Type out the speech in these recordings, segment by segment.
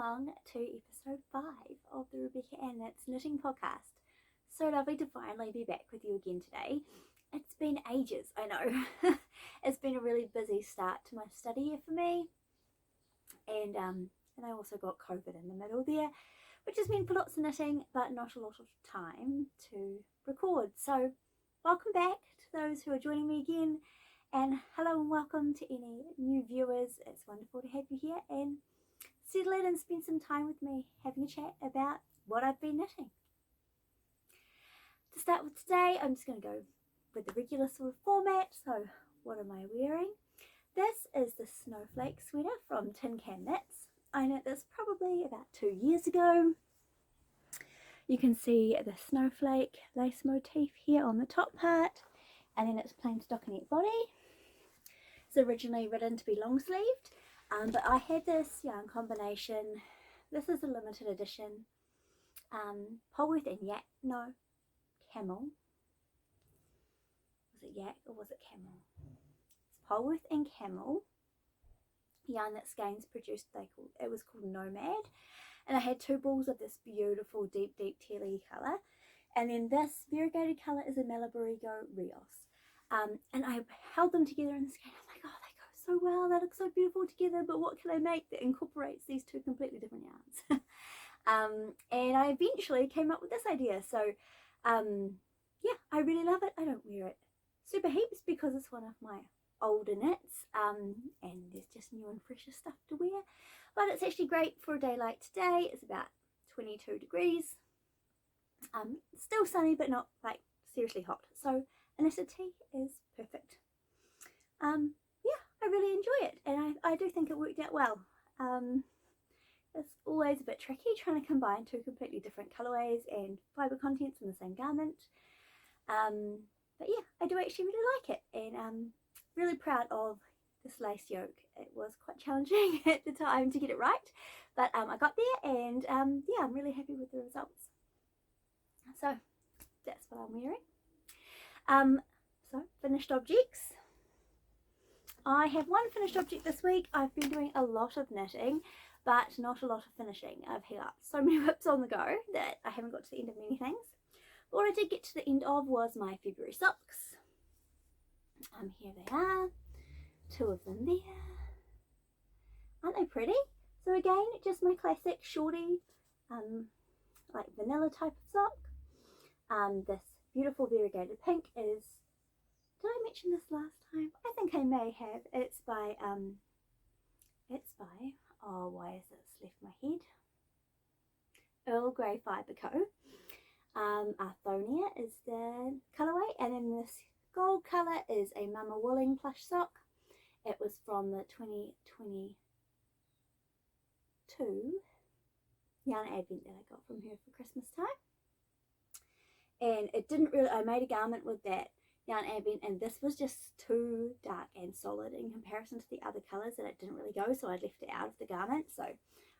along to episode 5 of the Rebecca and Knits Knitting Podcast. So lovely to finally be back with you again today. It's been ages, I know. It's been a really busy start to my study year for me, and I also got COVID in the middle there, which has meant for lots of knitting but not a lot of time to record. So welcome back to those who are joining me again, and hello and welcome to any new viewers. It's wonderful to have you here and settle in and spend some time with me having a chat about what I've been knitting. To start with today, I'm just going to go with the regular sort of format. So what am I wearing? This is the Snowflake sweater from Tin Can Knits. I knit this probably about 2 years ago. You can see the snowflake lace motif here on the top part, and then it's plain stockinette body. It's originally written to be long sleeved, but I had this yarn combination. This is a limited edition. Polworth and Camel. Was it yak or was it camel? It's Polworth and Camel yarn that Skeins produced. It was called Nomad, and I had 2 balls of this beautiful deep tealy colour, and then this variegated colour is a Malabarigo Rios, and I held them together in the skein. I'm like, oh, they go so well, they look so beautiful together, but what can I make that incorporates these 2 completely different yarns? And I eventually came up with this idea. So yeah, I really love it. I don't wear it super heaps because it's one of my older knits, and there's just new and fresher stuff to wear, but it's actually great for a day like today. It's about 22 degrees, still sunny but not like seriously hot, so a knitted tee is perfect. Yeah, I really enjoy it, and I do think it worked out well. It's always a bit tricky trying to combine 2 completely different colorways and fibre contents in the same garment, but yeah, I do actually really like it, and I'm really proud of this lace yoke. It was quite challenging at the time to get it right, but I got there, and yeah, I'm really happy with the results. So that's what I'm wearing. So finished objects. I have 1 finished object this week. I've been doing a lot of knitting but not a lot of finishing. I've had so many whips on the go that I haven't got to the end of many things. But what I did get to the end of was my February socks. Here they are, 2 of them there. Aren't they pretty? So again, just my classic shorty, like vanilla type of sock. This beautiful variegated pink is, did I mention this last time? I think I may have. It's by, oh, why has this left my head? Earl Grey Fibre Co. Arthonia is the colourway, and then this gold colour is a Mama Wooling plush sock. It was from the 2022 yarn advent that I got from her for Christmas time, and it didn't really, I made a garment with that yarn advent, and this was just too dark and solid in comparison to the other colours that it didn't really go, so I left it out of the garment. So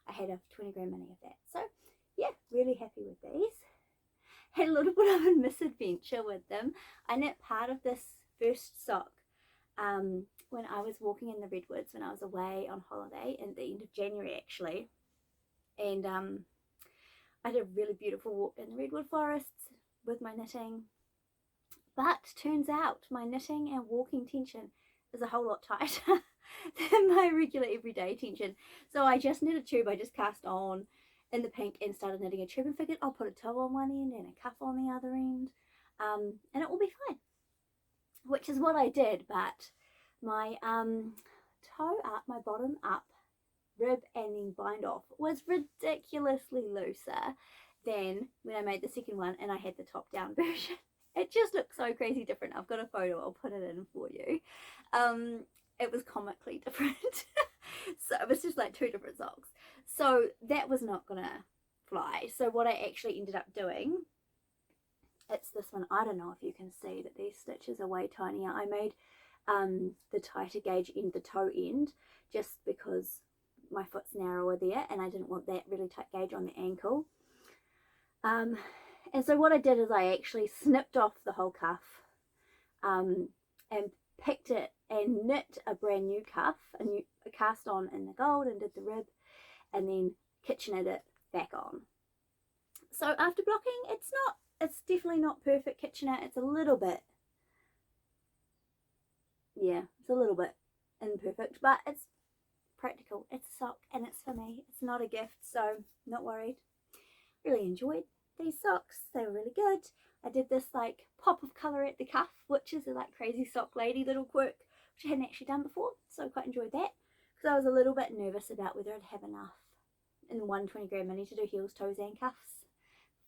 I had a 20 gram mini of that. So yeah, really happy with these. Had a little bit of a misadventure with them. I knit part of this first sock when I was walking in the redwoods when I was away on holiday at the end of January actually, and I did a really beautiful walk in the redwood forests with my knitting. But turns out my knitting and walking tension is a whole lot tighter than my regular everyday tension. So I just knit a tube. I just cast on in the pink and started knitting a tube and figured I'll put a toe on one end and a cuff on the other end, and it will be fine. Which is what I did, but my toe up, my bottom up rib and then bind off was ridiculously looser than when I made the second one and I had the top down version. It just looks so crazy different. I've got a photo, I'll put it in for you. It was comically different. So it was just like 2 different socks. So that was not gonna fly. So what I actually ended up doing, it's this one. I don't know if you can see that these stitches are way tinier. I made the tighter gauge end, the toe end, just because my foot's narrower there and I didn't want that really tight gauge on the ankle. And so what I did is I actually snipped off the whole cuff, and picked it and knit a brand new cuff, a cast on in the gold, and did the rib, and then KitchenAid it back on. So after blocking, it's definitely not perfect KitchenAid. It's a little bit, yeah, it's a little bit imperfect, but it's practical. It's a sock and it's for me. It's not a gift, so not worried. Really enjoyed these socks. They were really good. I did this like pop of colour at the cuff, which is a like crazy sock lady little quirk, which I hadn't actually done before, so I quite enjoyed that, because I was a little bit nervous about whether I'd have enough in one 20 gram mini to do heels, toes and cuffs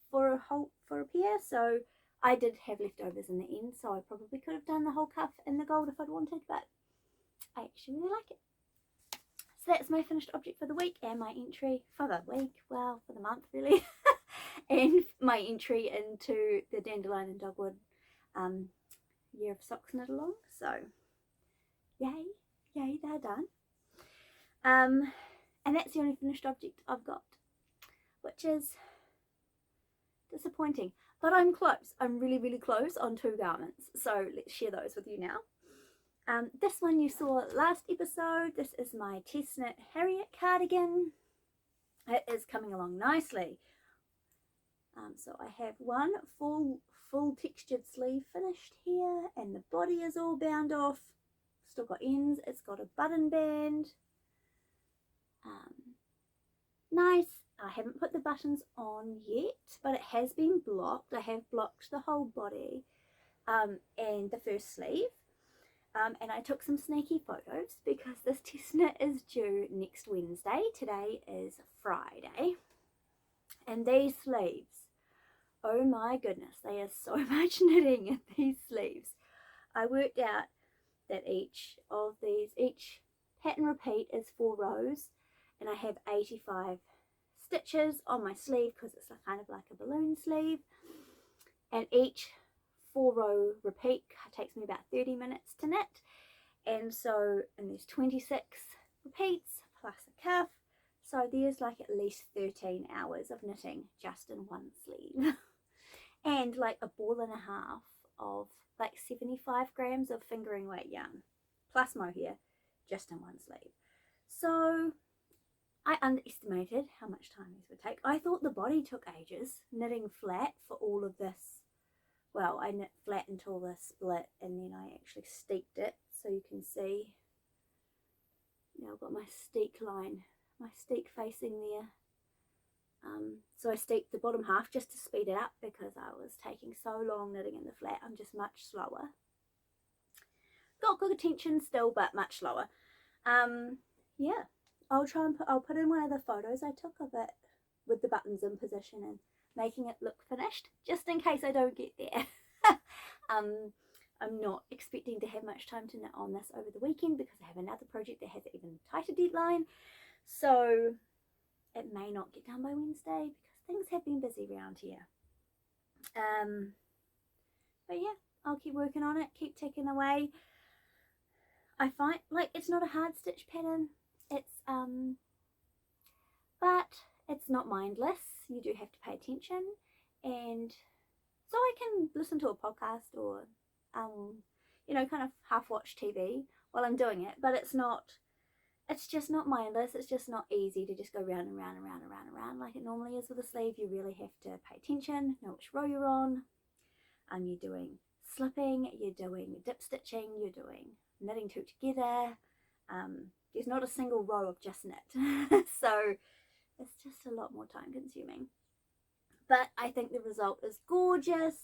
for a pair. So I did have leftovers in the end, so I probably could have done the whole cuff in the gold if I'd wanted, but I actually really like it. So that's my finished object for the week and my entry for the week, well, for the month really, and my entry into the Dandelion and Dogwood year of socks knit along. So yay, they're done. And that's the only finished object I've got, which is disappointing, but I'm close. I'm really close on 2 garments, so let's share those with you now. This one you saw last episode. This is my test knit Harriet cardigan. It is coming along nicely. So I have one full textured sleeve finished here, and the body is all bound off. Still got ends. It's got a button band. Nice. I haven't put the buttons on yet, but it has been blocked. I have blocked the whole body and the first sleeve. And I took some sneaky photos because this test knit is due next Wednesday. Today is Friday. And these sleeves, oh my goodness, they are so much knitting in these sleeves. I worked out that each pattern repeat is 4 rows, and I have 85 stitches on my sleeve because it's kind of like a balloon sleeve, and each 4-row repeat takes me about 30 minutes to knit, and there's 26 repeats plus a cuff, so there's like at least 13 hours of knitting just in one sleeve and like a ball and a half of like 75 grams of fingering weight yarn plus mohair just in one sleeve. So I underestimated how much time these would take. I thought the body took ages, knitting flat for all of this. Well, I knit flat until the split, and then I actually steeked it, so you can see. Now I've got my steek line, my steek facing there. So I steeked the bottom half just to speed it up because I was taking so long knitting in the flat. I'm just much slower. Got good attention still, but much slower. Yeah, I'll put in one of the photos I took of it with the buttons in position and making it look finished, just in case I don't get there. I'm not expecting to have much time to knit on this over the weekend because I have another project that has an even tighter deadline, so it may not get done by Wednesday because things have been busy around here. But yeah, I'll keep working on it, keep ticking away. I find like it's not a hard stitch pattern, it's but it's not mindless. You do have to pay attention, and so I can listen to a podcast or you know, kind of half watch TV while I'm doing it, but it's just not mindless. It's just not easy to just go round and round and round and round and round like it normally is with a sleeve. You really have to pay attention, know which row you're on. You're doing slipping, you're doing dip stitching, you're doing knitting two together. There's not a single row of just knit. So it's just a lot more time consuming. But I think the result is gorgeous.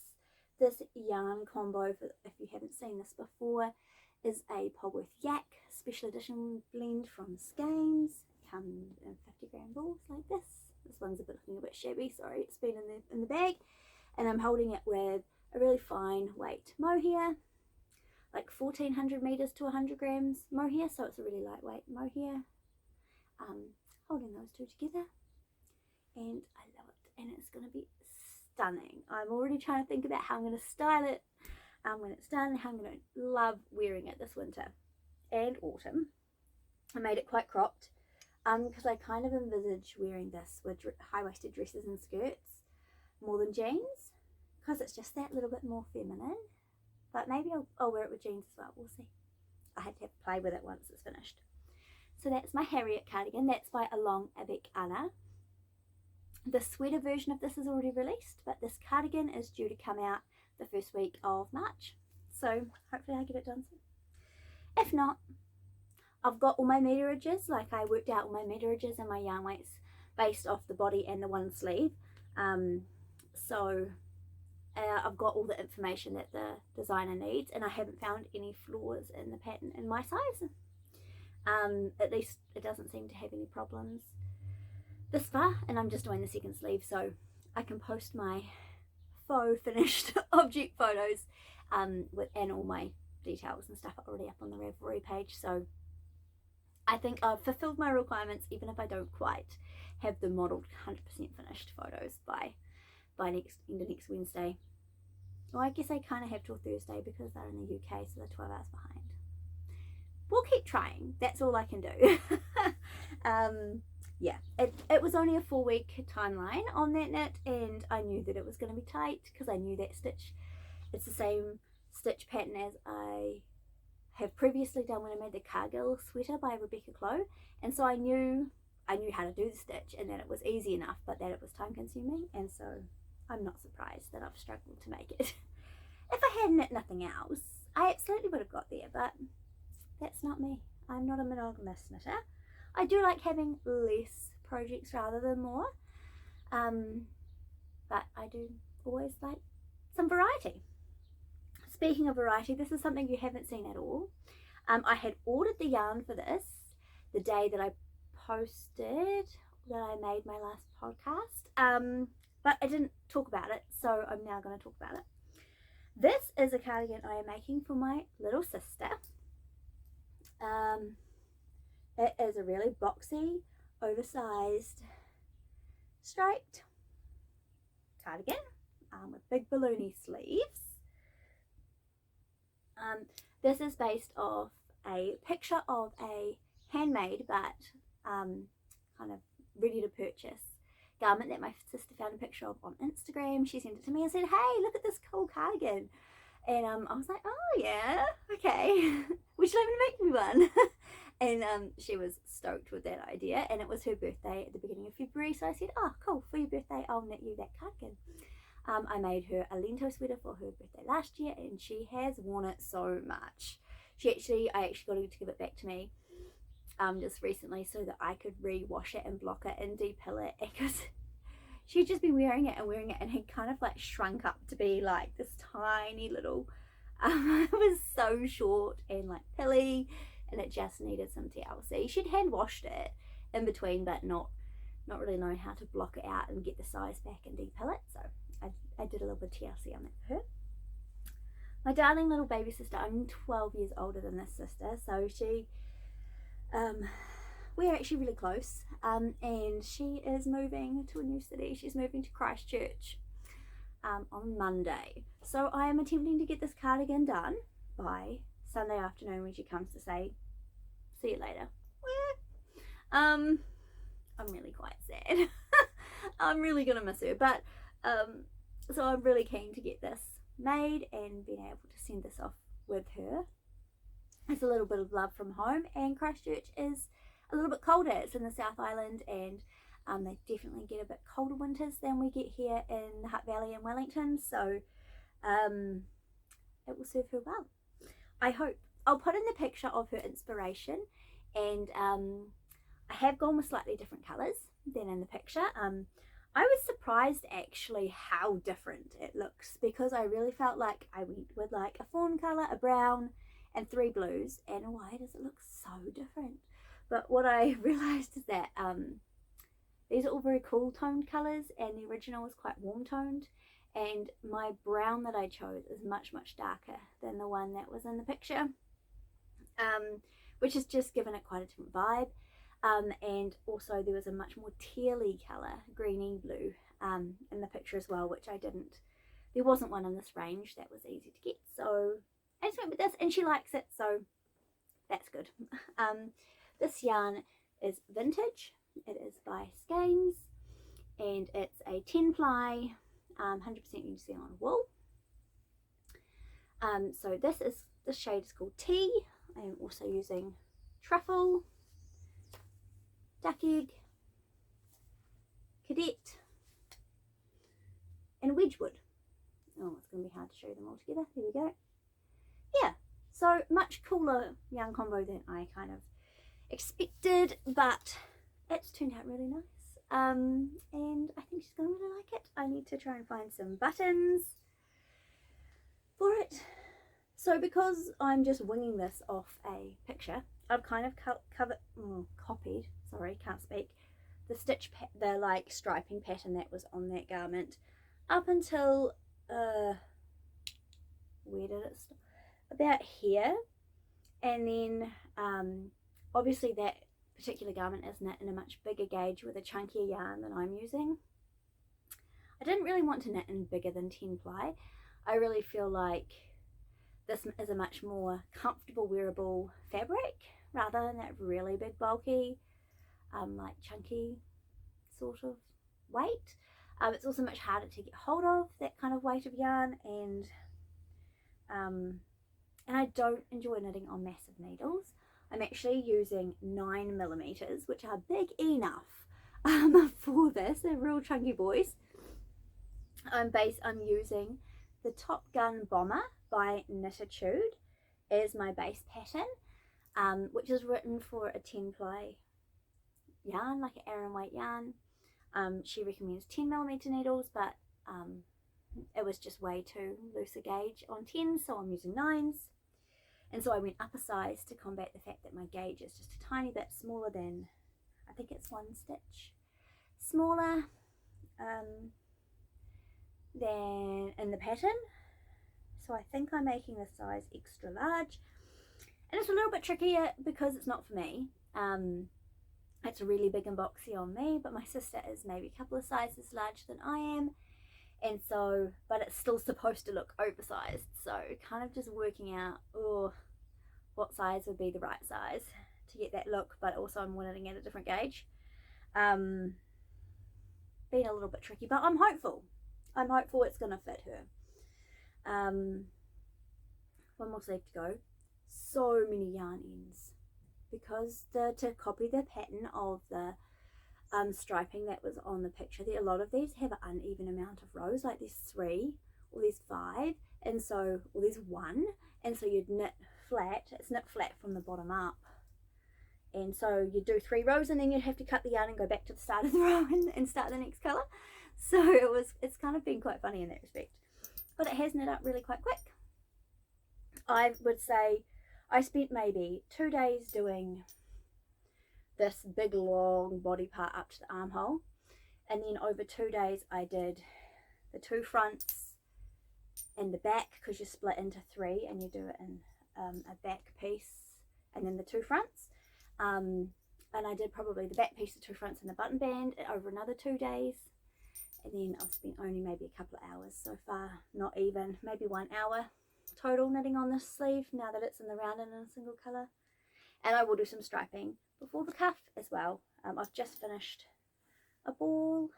This yarn combo, if you haven't seen this before, is a Polworth Yak special edition blend from Skeins. Comes in 50 gram balls like this. This one's looking a bit shabby, sorry, it's been in the bag. And I'm holding it with a really fine weight mohair, like 1400 meters to 100 grams mohair, so it's a really lightweight mohair. Holding those two together, and I love it, and it's going to be stunning. I'm already trying to think about how I'm going to style it when it's done, how I'm going to love wearing it this winter and autumn. I made it quite cropped because I kind of envisage wearing this with high-waisted dresses and skirts more than jeans, because it's just that little bit more feminine. But maybe I'll wear it with jeans as well, we'll see. I had to play with it once it's finished. So that's my Harriet cardigan. That's by Along Avec Anna. The sweater version of this is already released, but this cardigan is due to come out the first week of March. So hopefully I get it done soon. If not, I've got all my meterages, like I worked out all my meterages and my yarn weights based off the body and the one sleeve. So I've got all the information that the designer needs, and I haven't found any flaws in the pattern in my size. At least it doesn't seem to have any problems this far, and I'm just doing the second sleeve so I can post my faux finished object photos and all my details and stuff are already up on the Ravelry page. So I think I've fulfilled my requirements, even if I don't quite have the modelled 100% finished photos by next Wednesday. Well, I guess I kind of have till Thursday because they're in the UK, so they're 12 hours behind. We'll keep trying. That's all I can do. Yeah, it was only a 4-week timeline on that knit, and I knew that it was going to be tight because I knew that stitch. It's the same stitch pattern as I have previously done when I made the Cargill sweater by Rebecca Clow, and so I knew how to do the stitch and that it was easy enough, but that it was time consuming, and so I'm not surprised that I've struggled to make it. If I had knit nothing else, I absolutely would have got there, but that's not me. I'm not a monogamous knitter. I do like having less projects rather than more, but I do always like some variety. Speaking of variety, this is something you haven't seen at all. I had ordered the yarn for this the day that I posted that I made my last podcast, but I didn't talk about it, so I'm now going to talk about it. This is a cardigan I am making for my little sister. It is a really boxy, oversized, striped cardigan with big balloony sleeves. This is based off a picture of a handmade but kind of ready to purchase garment that my sister found a picture of on Instagram. She sent it to me and said, "Hey, look at this cool cardigan." And I was like, "Oh yeah, okay. Would you like me to make me one?" And she was stoked with that idea, and it was her birthday at the beginning of February, so I said, "Oh cool, for your birthday I'll knit you that cardigan." I made her a lento sweater for her birthday last year, and she has worn it so much. I actually got her to give it back to me just recently so that I could re-wash it and block it and depill it, because she'd just been wearing it and had kind of like shrunk up to be like this tiny little it was so short and like pilly, and it just needed some TLC. She'd hand washed it in between, but not really knowing how to block it out and get the size back and depill it, so I did a little bit of TLC on that for her. My darling little baby sister, I'm 12 years older than this sister, so she we're actually really close, and she is moving to a new city. She's moving to Christchurch on Monday, so I am attempting to get this cardigan done by Sunday afternoon when she comes to say see you later. I'm really quite sad. I'm really gonna miss her, but so I'm really keen to get this made and being able to send this off with her. It's a little bit of love from home, and Christchurch is a little bit colder. It's in the South Island, and they definitely get a bit colder winters than we get here in the Hutt Valley and Wellington, so it will serve her well, I hope. I'll put in the picture of her inspiration, and I have gone with slightly different colours than in the picture. I was surprised actually how different it looks, because I really felt like I went with like a fawn colour, a brown and 3 blues, and why does it look so different? But what I realised is that these are all very cool toned colours, and the original was quite warm toned, and my brown that I chose is much darker than the one that was in the picture, which has just given it quite a different vibe. And also there was a much more tealy colour, greeny blue, in the picture as well, which there wasn't one in this range that was easy to get, so I just went with this, and she likes it, so that's good. This yarn is vintage. It is by Skeins, and it's a 10 ply 100% New Zealand wool. So this shade is called Tea. I am also using Truffle, Duck Egg, Cadet, and Wedgwood. Oh, it's going to be hard to show them all together. There we go. Yeah, so much cooler yarn combo than I kind of expected, but it's turned out really nice. And I think she's going to really like it. I need to try and find some buttons for it. So because I'm just winging this off a picture, I've kind of copied, sorry, can't speak, the the like striping pattern that was on that garment up until, where did it stop? About here. And then obviously that particular garment is knit in a much bigger gauge with a chunkier yarn than I'm using. I didn't really want to knit in bigger than 10 ply. I really feel like this is a much more comfortable wearable fabric rather than that really big bulky like chunky sort of weight. It's also much harder to get hold of, that kind of weight of yarn, and I don't enjoy knitting on massive needles. I'm actually using 9mm, which are big enough for this. They're real chunky boys. I'm using the Top Gun Bomber by Knititude as my base pattern, which is written for a 10 ply yarn, like an Aran weight yarn. She recommends 10mm needles, but it was just way too loose a gauge on 10, so I'm using 9s. And so I went up a size to combat the fact that my gauge is just a tiny bit smaller than, I think it's 1 stitch smaller than in the pattern. So I think I'm making this size extra large. And it's a little bit trickier because it's not for me. It's really big and boxy on me, but my sister is maybe a couple of sizes larger than I am. And so, but it's still supposed to look oversized. So kind of just working out, what size would be the right size to get that look, but also I'm knitting at a different gauge. Being a little bit tricky, but I'm hopeful. I'm hopeful it's gonna fit her. One more sleeve to go. So many yarn ends, because to copy the pattern of the striping that was on the picture, a lot of these have an uneven amount of rows, like there's 3 or there's 5, and so, or there's 1, and so you'd knit flat, it's knit flat from the bottom up, and so you do 3 rows and then you'd have to cut the yarn and go back to the start of the row and start the next colour. So it's kind of been quite funny in that respect, but it has knit up really quite quick. I would say I spent maybe 2 days doing this big long body part up to the armhole, and then over 2 days I did the 2 fronts and the back, because you split into 3 and you do it in a back piece and then the 2 fronts, and I did probably the back piece, the 2 fronts and the button band over another 2 days, and then I've spent only maybe a couple of hours so far, not even, maybe 1 hour total knitting on this sleeve now that it's in the round and in a single colour. And I will do some striping before the cuff as well. I've just finished a ball,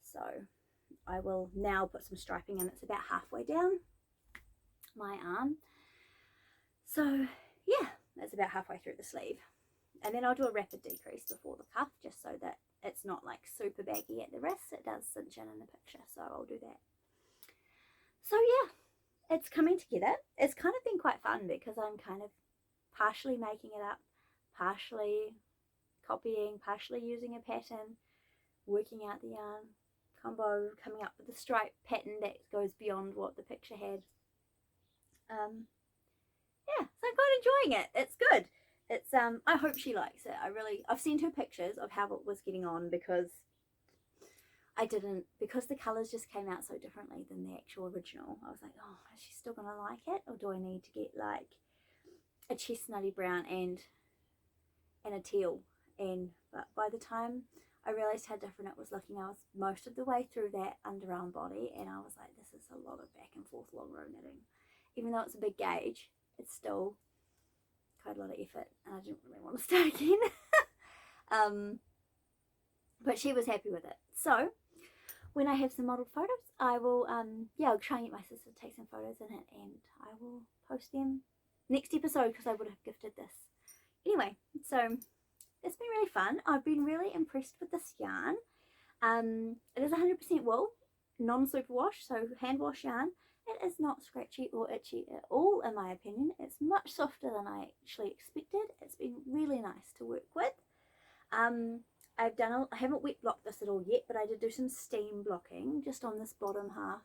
so I will now put some striping in. It's about halfway down my arm, so yeah, it's about halfway through the sleeve, and then I'll do a rapid decrease before the cuff, just so that it's not like super baggy at the wrist. It does cinch in the picture, so I'll do that. So yeah, it's coming together. It's kind of been quite fun because I'm kind of partially making it up, partially copying, partially using a pattern, working out the yarn combo, coming up with a stripe pattern that goes beyond what the picture had. Yeah, so I'm quite enjoying it. It's good. It's I hope she likes it. I've sent her pictures of how it was getting on, because because the colours just came out so differently than the actual original. I was like, oh, is she still gonna like it, or do I need to get like a chestnutty brown and a teal? But by the time I realised how different it was looking, I was most of the way through that underarm body, and I was like, this is a lot of back and forth long row knitting. Even though it's a big gauge, it's still quite a lot of effort, and I didn't really want to start again. But she was happy with it. So when I have some modelled photos, I will I'll try and get my sister to take some photos in it, and I will post them next episode, because I would have gifted this anyway. So it's been really fun. I've been really impressed with this yarn. It is 100% wool, non-superwash, so hand wash yarn. It is not scratchy or itchy at all, in my opinion. It's much softer than I actually expected. It's been really nice to work with. I haven't wet blocked this at all yet, but I did do some steam blocking just on this bottom half,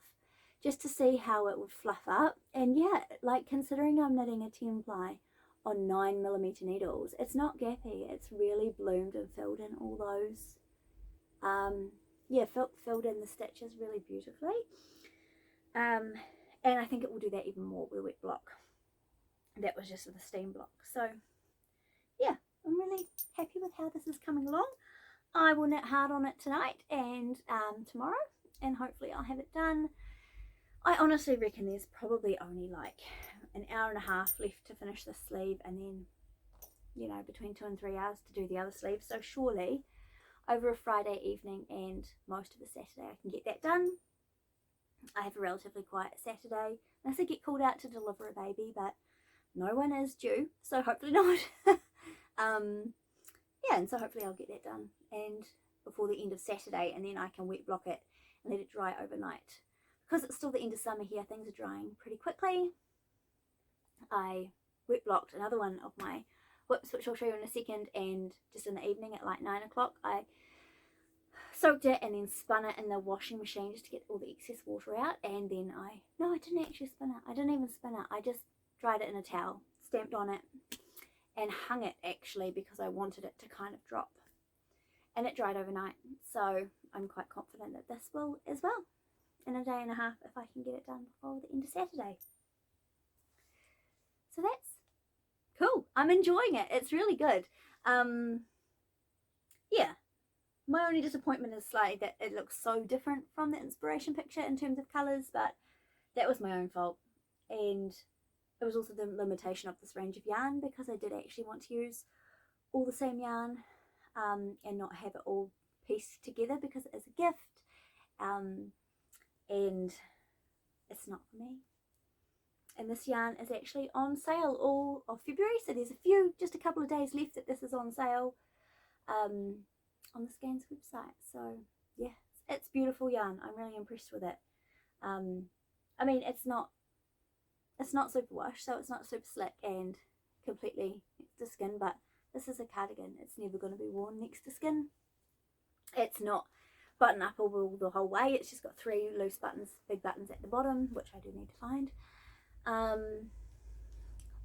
just to see how it would fluff up. And yeah, like, considering I'm knitting a 10 ply on 9mm needles, it's not gappy. It's really bloomed and filled in all those yeah, filled in the stitches really beautifully. And I think it will do that even more with a wet block. That was just with a steam block. So yeah, I'm really happy with how this is coming along. I will knit hard on it tonight and tomorrow, and hopefully I'll have it done. I honestly reckon there's probably only like an hour and a half left to finish this sleeve, and then, you know, between 2 and 3 hours to do the other sleeve. So surely over a Friday evening and most of the Saturday I can get that done. I have a relatively quiet Saturday unless I get called out to deliver a baby, but no one is due, so hopefully not. Yeah, and so hopefully I'll get that done and before the end of Saturday, and then I can wet block it and let it dry overnight. Because it's still the end of summer here, things are drying pretty quickly. I wet blocked another one of my whips, which I'll show you in a second, and just in the evening at like 9 o'clock I soaked it and then spun it in the washing machine just to get all the excess water out. And then I didn't actually spin it. I didn't even spin it. I just dried it in a towel, stamped on it, and hung it actually because I wanted it to kind of drop. And it dried overnight, so I'm quite confident that this will as well in a day and a half if I can get it done before the end of Saturday. So that's cool. I'm enjoying it. It's really good. Yeah, my only disappointment is slightly that it looks so different from the inspiration picture in terms of colours, but that was my own fault. And it was also the limitation of this range of yarn, because I did actually want to use all the same yarn and not have it all pieced together because it is a gift, and it's not for me. And this yarn is actually on sale all of February, so there's just a couple of days left that this is on sale on the Skeins website. So yeah, it's beautiful yarn. I'm really impressed with it. I mean, it's not superwash, so it's not super slick and completely next to skin, but this is a cardigan. It's never going to be worn next to skin. It's not button upable the whole way. It's just got 3 loose buttons, big buttons at the bottom, which I do need to find.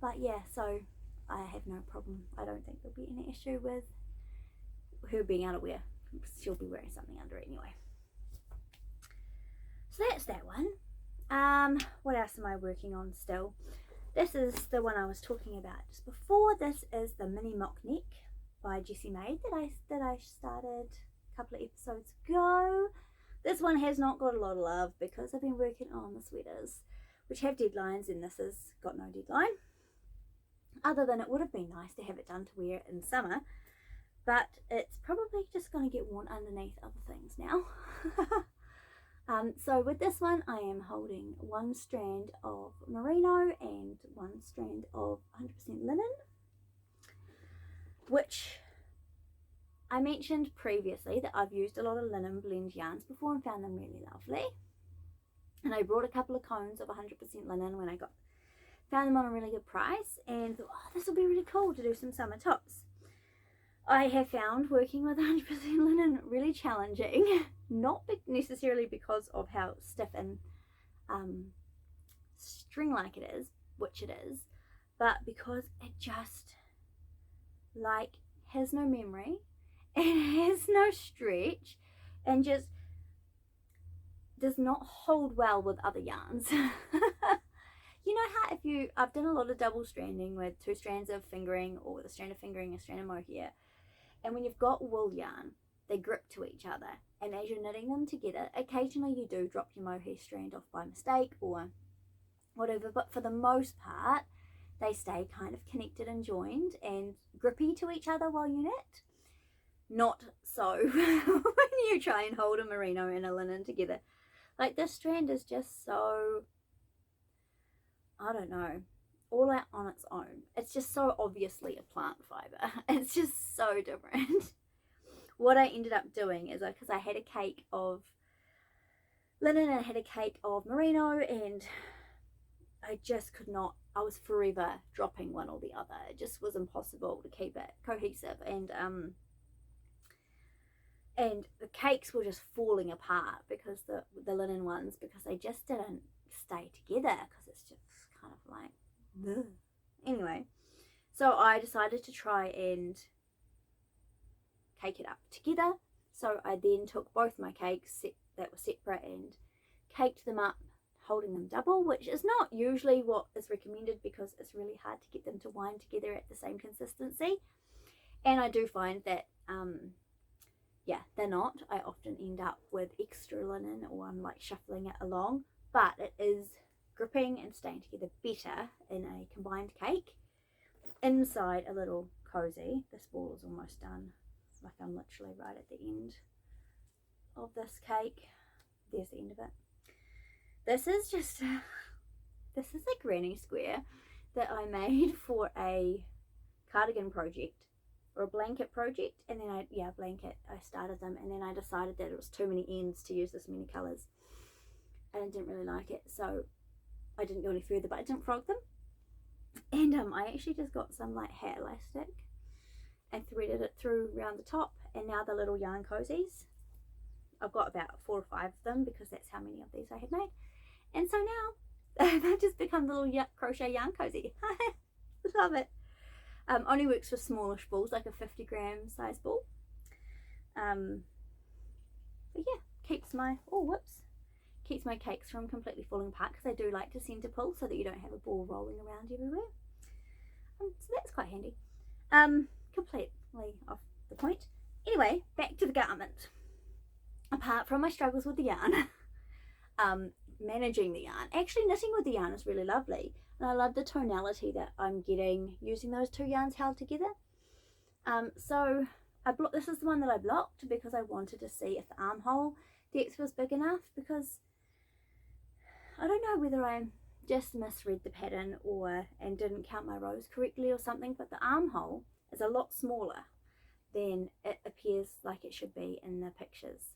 But yeah, so I have no problem. I don't think there'll be any issue with her being able to wear. She'll be wearing something under it anyway. So that's that one. What else am I working on still? This is the one I was talking about just before. This is the mini mock neck by Jessie Maed that I started a couple of episodes ago. This one has not got a lot of love because I've been working on the sweaters, which have deadlines, and this has got no deadline. Other than it would have been nice to have it done to wear it in summer, but it's probably just going to get worn underneath other things now. So with this one, I am holding 1 strand of merino and 1 strand of 100% linen, which I mentioned previously that I've used a lot of linen blend yarns before and found them really lovely. And I brought a couple of cones of 100% linen when I found them on a really good price, and thought, oh, this will be really cool to do some summer tops. I have found working with 100% linen really challenging, not necessarily because of how stiff and string-like it is, which it is, but because it just like has no memory, it has no stretch, and just does not hold well with other yarns. You know how I've done a lot of double stranding with 2 strands of fingering, or with a strand of fingering, a strand of mohair, and when you've got wool yarn, they grip to each other, and as you're knitting them together, occasionally you do drop your mohair strand off by mistake or whatever, but for the most part they stay kind of connected and joined and grippy to each other while you knit. Not so when you try and hold a merino and a linen together. Like, this strand is just so, I don't know, all out on its own. It's just so obviously a plant fibre. It's just so different. What I ended up doing is, because I had a cake of linen, and I had a cake of merino, and I just could not, I was forever dropping one or the other. It just was impossible to keep it cohesive, and the cakes were just falling apart because the linen ones, because they just didn't stay together, because it's just kind of like ugh. Anyway, so I decided to try and cake it up together. So I then took both my cakes that were separate and caked them up, holding them double, which is not usually what is recommended because it's really hard to get them to wind together at the same consistency. And I do find that yeah, they're not. I often end up with extra linen, or I'm like shuffling it along, but it is gripping and staying together better in a combined cake. Inside a little cozy. This ball is almost done. Like I'm literally right at the end of this cake. There's the end of it. This is just this is a granny square that I made for a cardigan project, or a blanket project, and then I started them, and then I decided that it was too many ends to use this many colours, and I didn't really like it, so I didn't go any further, but I didn't frog them. And I actually just got some like hat elastic and threaded it through around the top, and now the little yarn cozies, I've got about 4 or 5 of them because that's how many of these I had made, and so now they've just become little crochet yarn cozy. Love it. Only works for smallish balls, like a 50-gram size ball. But yeah, keeps my cakes from completely falling apart, because I do like to centre pull so that you don't have a ball rolling around everywhere. So that's quite handy. Completely off the point. Anyway, back to the garment. Apart from my struggles with the yarn, managing the yarn, actually knitting with the yarn is really lovely, and I love the tonality that I'm getting using those 2 yarns held together. So this is the one that I blocked because I wanted to see if the armhole depth was big enough, because I don't know whether I just misread the pattern and didn't count my rows correctly or something, but the armhole is a lot smaller than it appears like it should be in the pictures.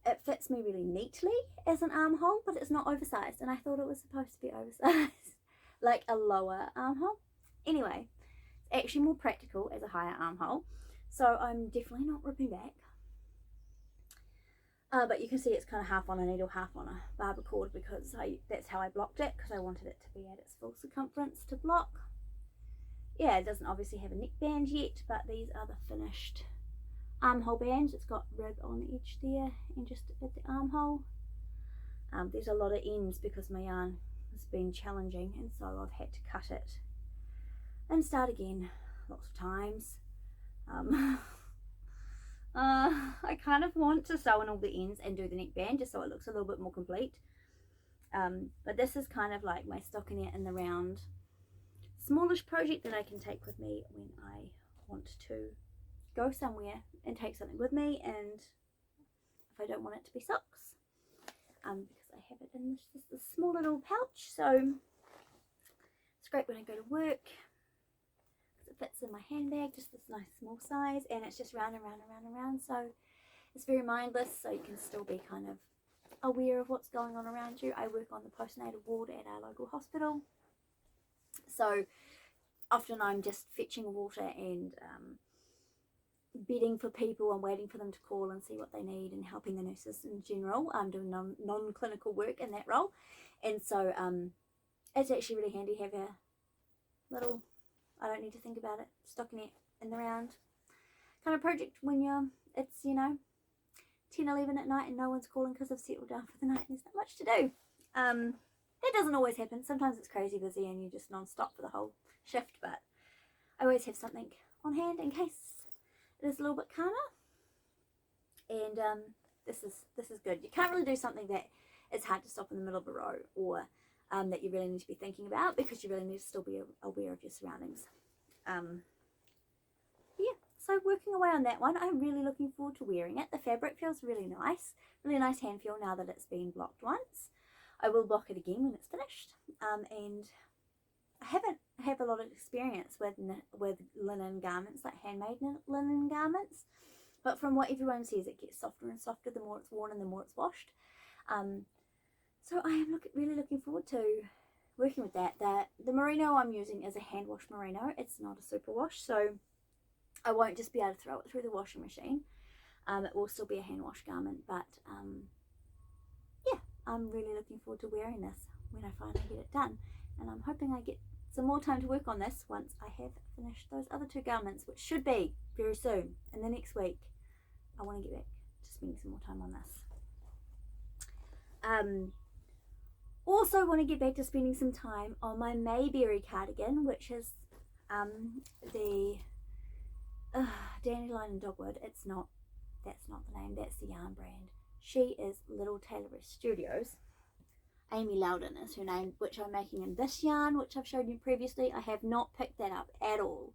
It fits me really neatly as an armhole, but it's not oversized, and I thought it was supposed to be oversized, like a lower armhole. Anyway, it's actually more practical as a higher armhole, so I'm definitely not ripping back. But you can see it's kind of half on a needle, half on a barber cord, because that's how I blocked it, because I wanted it to be at its full circumference to block. Yeah, it doesn't obviously have a neckband yet, but these are the finished armhole bands. It's got rib on the edge there and just at the armhole. There's a lot of ends because my yarn has been challenging, and so I've had to cut it and start again lots of times. I kind of want to sew in all the ends and do the neckband just so it looks a little bit more complete. But this is kind of like my stockinette in the round smallish project that I can take with me when I want to go somewhere and take something with me, and if I don't want it to be socks, because I have it in this small little pouch, so it's great when I go to work. It fits in my handbag, just this nice small size, and it's just round and round and round and round, so it's very mindless, so you can still be kind of aware of what's going on around you. I work on the postnatal ward at our local hospital, so often I'm just fetching water and bedding for people and waiting for them to call and see what they need, and helping the nurses in general. I'm doing non-clinical work in that role, and so it's actually really handy to have a little, I don't need to think about it, stockinette in the round kind of project when it's 10, 11 at night and no one's calling because I've settled down for the night and there's not much to do. That doesn't always happen. Sometimes it's crazy busy and you're just non-stop for the whole shift, but I always have something on hand in case it is a little bit calmer. And this is good. You can't really do something that is hard to stop in the middle of a row, or that you really need to be thinking about, because you really need to still be aware of your surroundings. Yeah, so working away on that one, I'm really looking forward to wearing it. The fabric feels really nice hand feel now that it's been blocked once. I will block it again when it's finished, and I haven't have a lot of experience with linen garments, like handmade linen garments, but from what everyone says, it gets softer and softer the more it's worn and the more it's washed. So I am really looking forward to working with that. The merino I'm using is a hand wash merino. It's not a super wash, so I won't just be able to throw it through the washing machine. It will still be a hand wash garment, but yeah, I'm really looking forward to wearing this when I finally get it done, and I'm hoping I get some more time to work on this once I have finished those other 2 garments, which should be very soon in the next week. I want to get back to spending some more time on this. Also want to get back to spending some time on my Mayberry cardigan, which is the Dandelion and Dogwood. That's not the name, that's the yarn brand. She is Little Tailoress Studios. Amy Loudon is her name, which I'm making in this yarn, which I've shown you previously. I have not picked that up at all.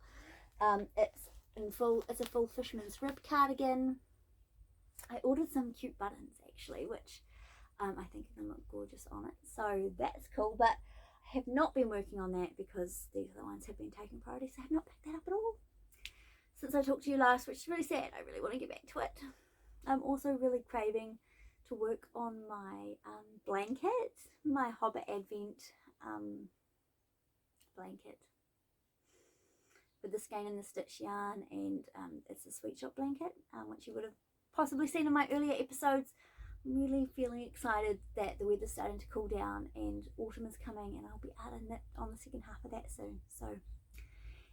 It's a full fisherman's rib cardigan. I ordered some cute buttons actually, which I think are going to look gorgeous on it, so that's cool. But I have not been working on that because these other ones have been taking priority, so I have not picked that up at all since I talked to you last, which is really sad. I really want to get back to it. I'm also really craving to work on my blanket, my Hobbit Advent blanket with the skein and the stitch yarn, and it's a Sweet Shop blanket, which you would have possibly seen in my earlier episodes. I'm really feeling excited that the weather's starting to cool down and autumn is coming, and I'll be able to knit on the second half of that soon. So,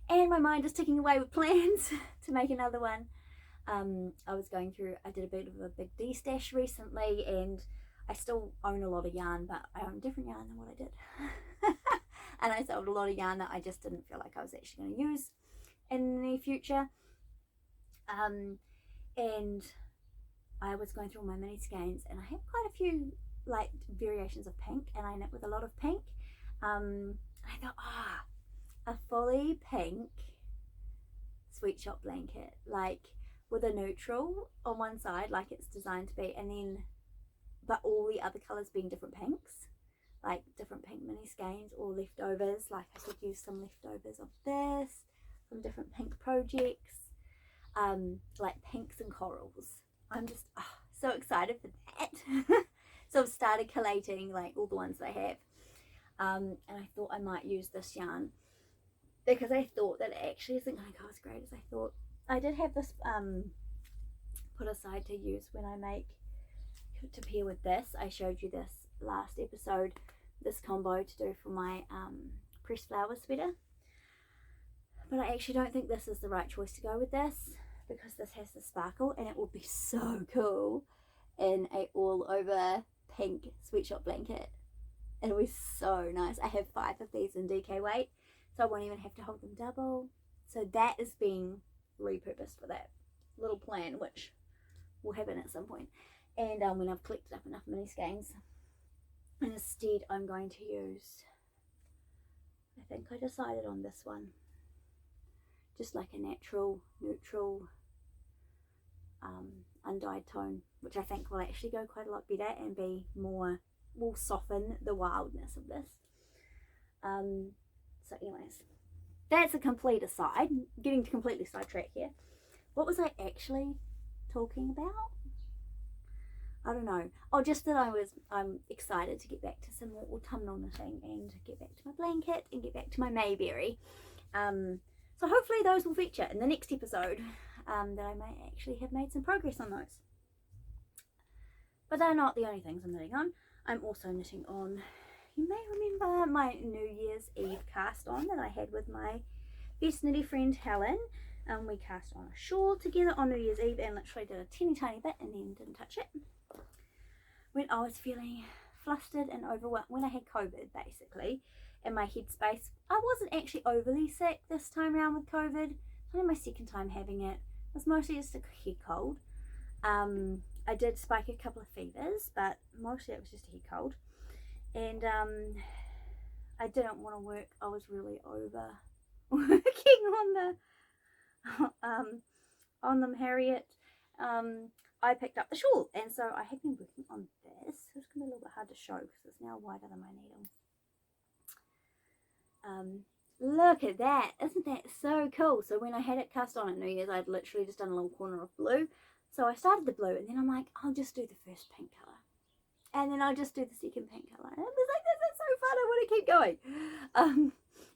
and my mind is ticking away with plans to make another one. I did a bit of a big de-stash recently, and I still own a lot of yarn, but I own different yarn than what I did. And I sold a lot of yarn that I just didn't feel like I was actually going to use in the near future. And I was going through all my mini skeins, and I have quite a few like variations of pink, and I knit with a lot of pink. I thought, a fully pink Sweet Shop blanket, like with a neutral on one side like it's designed to be, and then but all the other colours being different pinks, like different pink mini skeins or leftovers. Like I could use some leftovers of this from different pink projects, like pinks and corals. I'm just so excited for that. So I've started collating like all the ones I have, and I thought I might use this yarn because I thought that it actually isn't going to go as great as I thought. I did have this put aside to use when I make to pair with this. I showed you this last episode, this combo to do for my pressed flower sweater, but I actually don't think this is the right choice to go with this, because this has the sparkle and it would be so cool in a all over pink Sweet Shop blanket. It'll be so nice. I have 5 of these in DK weight, so I won't even have to hold them double. So that is being repurposed for that little plan, which we'll have in at some point. And when I've collected up enough mini skeins, and instead I'm going to use, I think I decided on this one, just like a natural neutral undyed tone, which I think will actually go quite a lot better and be more, will soften the wildness of this. So anyways, that's a complete aside, getting to completely sidetrack here. What was I actually talking about? I don't know. Oh, just that I'm excited to get back to some more autumnal knitting and get back to my blanket and get back to my Mayberry. So hopefully those will feature in the next episode, that I may actually have made some progress on those. But they're not the only things I'm knitting on. I'm also knitting on, you may remember my New Year's Eve cast on that I had with my best knitty friend Helen. We cast on a shawl together on New Year's Eve and literally did a teeny tiny bit and then didn't touch it. When I was feeling flustered and overwhelmed, when I had COVID basically, in my headspace, I wasn't actually overly sick this time around with COVID. It's only my second time having it. It was mostly just a head cold. I did spike a couple of fevers, but mostly it was just a head cold. And I didn't want to work. I was really over working on them, Harriet. I picked up the shawl, and so I have been working on this. It's going to be a little bit hard to show because it's now wider than my needle. Look at that, isn't that so cool? So when I had it cast on at New Year's, I'd literally just done a little corner of blue. So I started the blue, and then I'm like, I'll just do the first pink colour. and then I'll just do the second pink colour. And I was like, this is so fun, I want to keep going.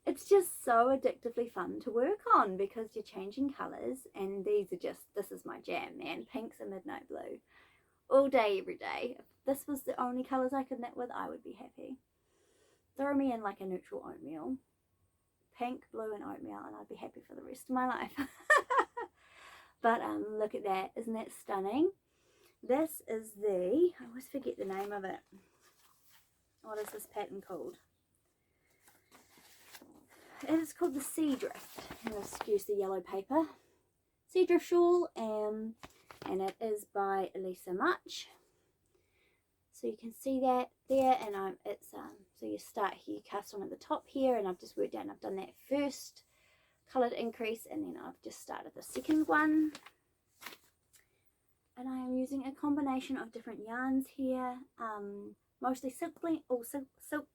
It's just so addictively fun to work on because you're changing colours, and these are just, this is my jam, man. Pinks and midnight blue all day, every day. If this was the only colours I could knit with, I would be happy. Throw me in like a neutral oatmeal, pink, blue and oatmeal, and I'd be happy for the rest of my life. But look at that, isn't that stunning? This is the, I always forget the name of it. What is this pattern called? It is called the Sea Drift, and excuse the yellow paper. Sea Drift shawl, and it is by Elisa Much. So you can see that there, and it's so you start here, you cast on at the top here, and I've just worked out and I've done that first coloured increase, and then I've just started the second one. And I am using a combination of different yarns here, mostly silk blend, or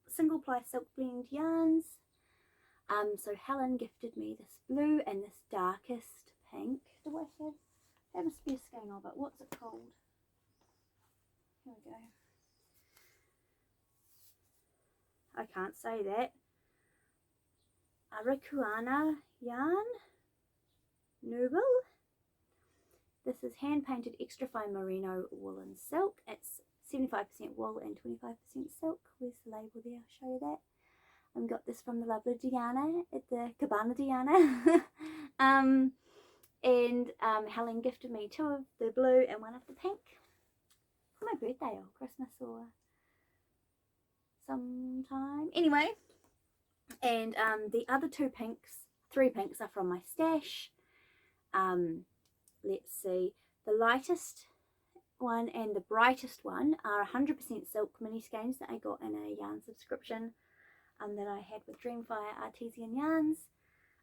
single ply silk blend yarns. So Helen gifted me this blue and this darkest pink. Do I have a spare skein of it? What's it called? Here we go. I can't say that. Arikuana yarn, Nubel. This is hand painted extra fine merino woolen silk. It's 75% wool and 25% silk. Where's the label there? I'll show you that. I got this from the lovely Diana at the Cabana Diana. Helen gifted me 2 of the blue and 1 of the pink for my birthday or Christmas or sometime. Anyway, and the other 3 pinks are from my stash. Let's see, the lightest one and the brightest one are 100% silk mini skeins that I got in a yarn subscription that I had with Dreamfire Artesian Yarns.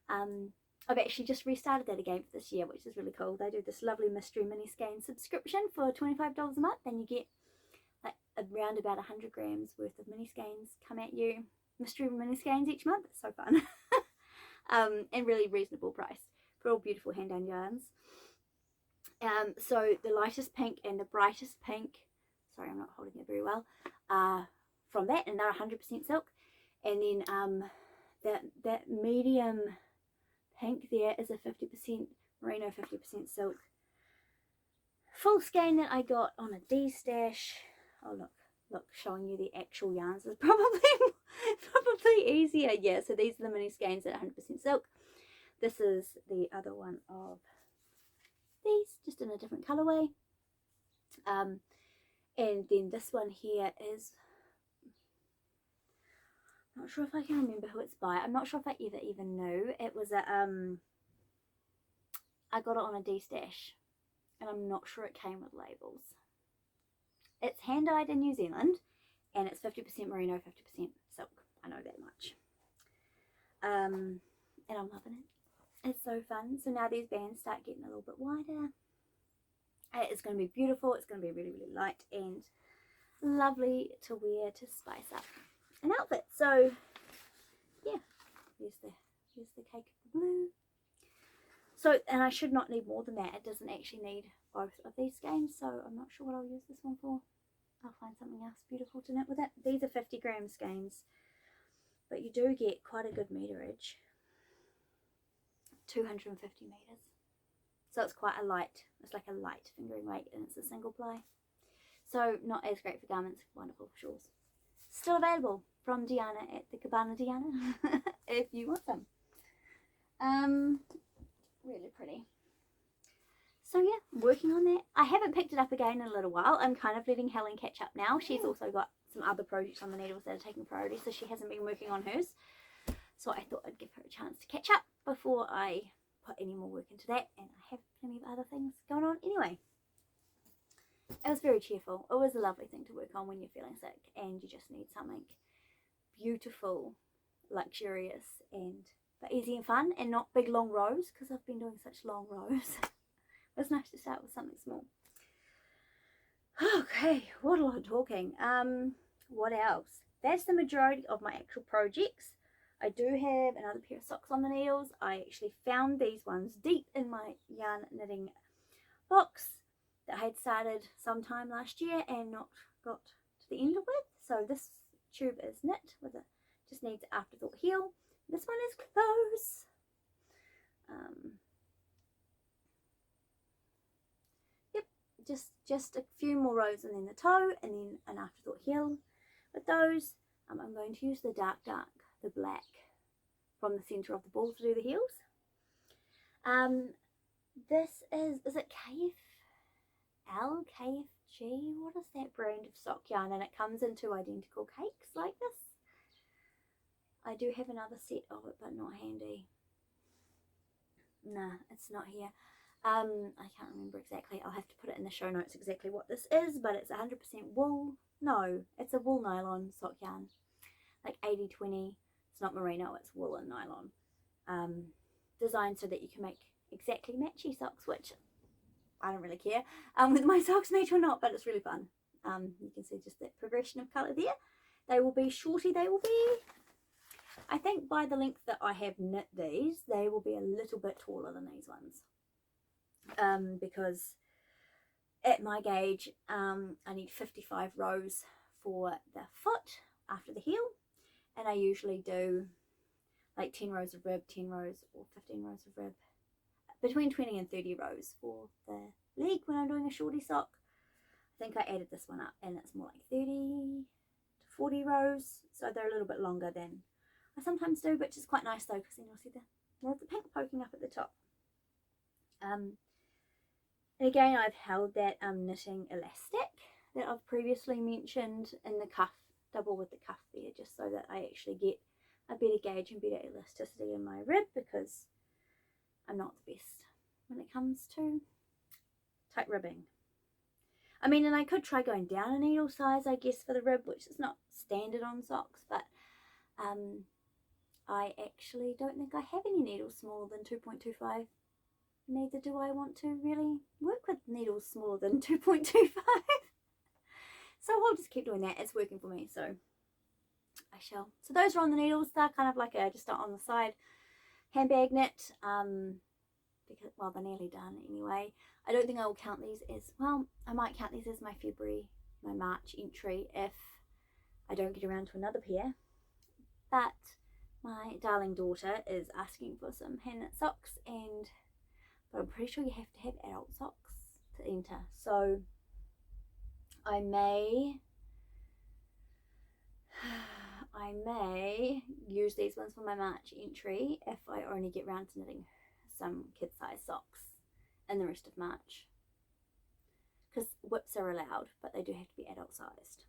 I've actually just restarted that again for this year, which is really cool. They do this lovely mystery mini skein subscription for $25 a month, and you get like around about 100 grams worth of mini skeins come at you. Mystery mini skeins each month. It's so fun. And really reasonable price for all beautiful hand done yarns. So the lightest pink and the brightest pink, sorry I'm not holding it very well, from that, and they're 100% silk. And then that medium pink there is a 50% merino, 50% silk full skein that I got on a D stash. Oh look, showing you the actual yarns is probably easier. Yeah, so these are the mini skeins that are 100% silk. This is the other one of these, just in a different colorway. And then this one here is, I'm not sure if I can remember who it's by. I'm not sure if I even knew. It was a I got it on a D stash, and I'm not sure it came with labels. It's hand dyed in New Zealand, and it's 50% merino, 50% silk. I know that much. And I'm loving it. It's so fun. So now these bands start getting a little bit wider. It's going to be beautiful. It's going to be really, really light and lovely to wear to spice up an outfit. So yeah, here's the cake of the blue. So, and I should not need more than that. It doesn't actually need both of these skeins, so I'm not sure what I'll use this one for. I'll find something else beautiful to knit with it. These are 50 gram skeins, but you do get quite a good meterage. 250 meters. So it's quite a light, it's like a light fingering weight, and it's a single ply. So not as great for garments, wonderful for shawls. Still available from Diana at the Cabana Diana if you want some. Really pretty. So yeah, working on that. I haven't picked it up again in a little while. I'm kind of letting Helen catch up now. She's also got some other projects on the needles that are taking priority, so she hasn't been working on hers. So I thought I'd give her a chance to catch up before I put any more work into that, and I have plenty of other things going on anyway. It was very cheerful. It was a lovely thing to work on when you're feeling sick and you just need something beautiful, luxurious, but easy and fun, and not big long rows, because I've been doing such long rows. It was nice to start with something small. Okay, what a lot of talking. What else? That's the majority of my actual projects. I do have another pair of socks on the needles. I actually found these ones deep in my yarn knitting box that I had started sometime last year and not got to the end with. So this tube is knit with it, just needs afterthought heel. This one is close. Yep, just a few more rows and then the toe and then an afterthought heel. With those, I'm going to use the dark, the black from the center of the ball to do the heels. This is it KFL, KFG? What is that brand of sock yarn? And it comes in 2 identical cakes like this. I do have another set of it, but not handy. Nah, it's not here. I can't remember exactly. I'll have to put it in the show notes exactly what this is, but it's 100% wool. No, it's a wool nylon sock yarn, like 80-20. It's not merino, it's wool and nylon. Designed so that you can make exactly matchy socks, which I don't really care whether my socks match or not, but it's really fun. You can see just that progression of colour there. They will be shorty, they will be, I think by the length that I have knit these, they will be a little bit taller than these ones. Because at my gauge, I need 55 rows for the foot after the heel, and I usually do like 10 rows of rib, 10 rows or 15 rows of rib, between 20 and 30 rows for the leg when I'm doing a shorty sock. I think I added this one up and it's more like 30 to 40 rows, so they're a little bit longer than I sometimes do, which is quite nice though, because then you'll see more of the pink poking up at the top. And again, I've held that knitting elastic that I've previously mentioned in the cuff, double with the cuff there, just so that I actually get a better gauge and better elasticity in my rib, because I'm not the best when it comes to tight ribbing. I mean, and I could try going down a needle size, I guess, for the rib, which is not standard on socks, but I actually don't think I have any needles smaller than 2.25. Neither do I want to really work with needles smaller than 2.25. So I'll just keep doing that. It's working for me, so I shall. So those are on the needles. They're kind of like just on the side handbag knit. Because, well, they're nearly done anyway. I don't think I will count these as, well, I might count these as my March entry if I don't get around to another pair. But my darling daughter is asking for some hand knit socks, but I'm pretty sure you have to have adult socks to enter. So I may use these ones for my March entry if I only get round to knitting some kid size socks in the rest of March, because whips are allowed, but they do have to be adult sized.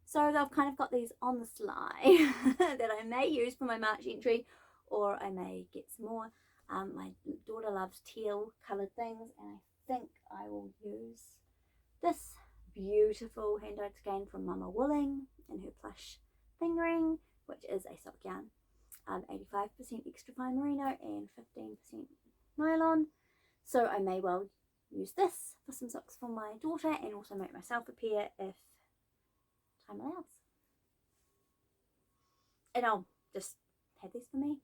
So I've kind of got these on the sly that I may use for my March entry, or I may get some more. My daughter loves teal coloured things, and I think I will use this beautiful hand-dyed skein from Mama Wooling in her plush fingering, which is a sock yarn. 85% extra fine merino and 15% nylon. So I may well use this for some socks for my daughter, and also make myself a pair if time allows. And I'll just have these for me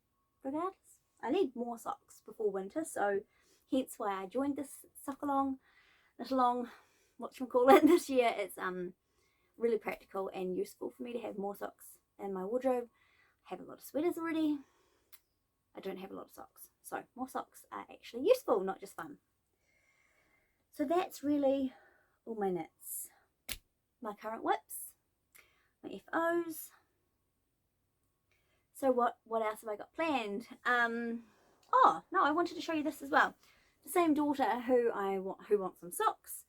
regardless. I need more socks before winter, so hence why I joined this sock along, whatchamacallit, this year. It's really practical and useful for me to have more socks in my wardrobe. I have a lot of sweaters already. I don't have a lot of socks, so more socks are actually useful, not just fun. So that's really all my knits. My current whips, my FOs. So what else have I got planned? Oh no, I wanted to show you this as well. The same daughter who wants some socks.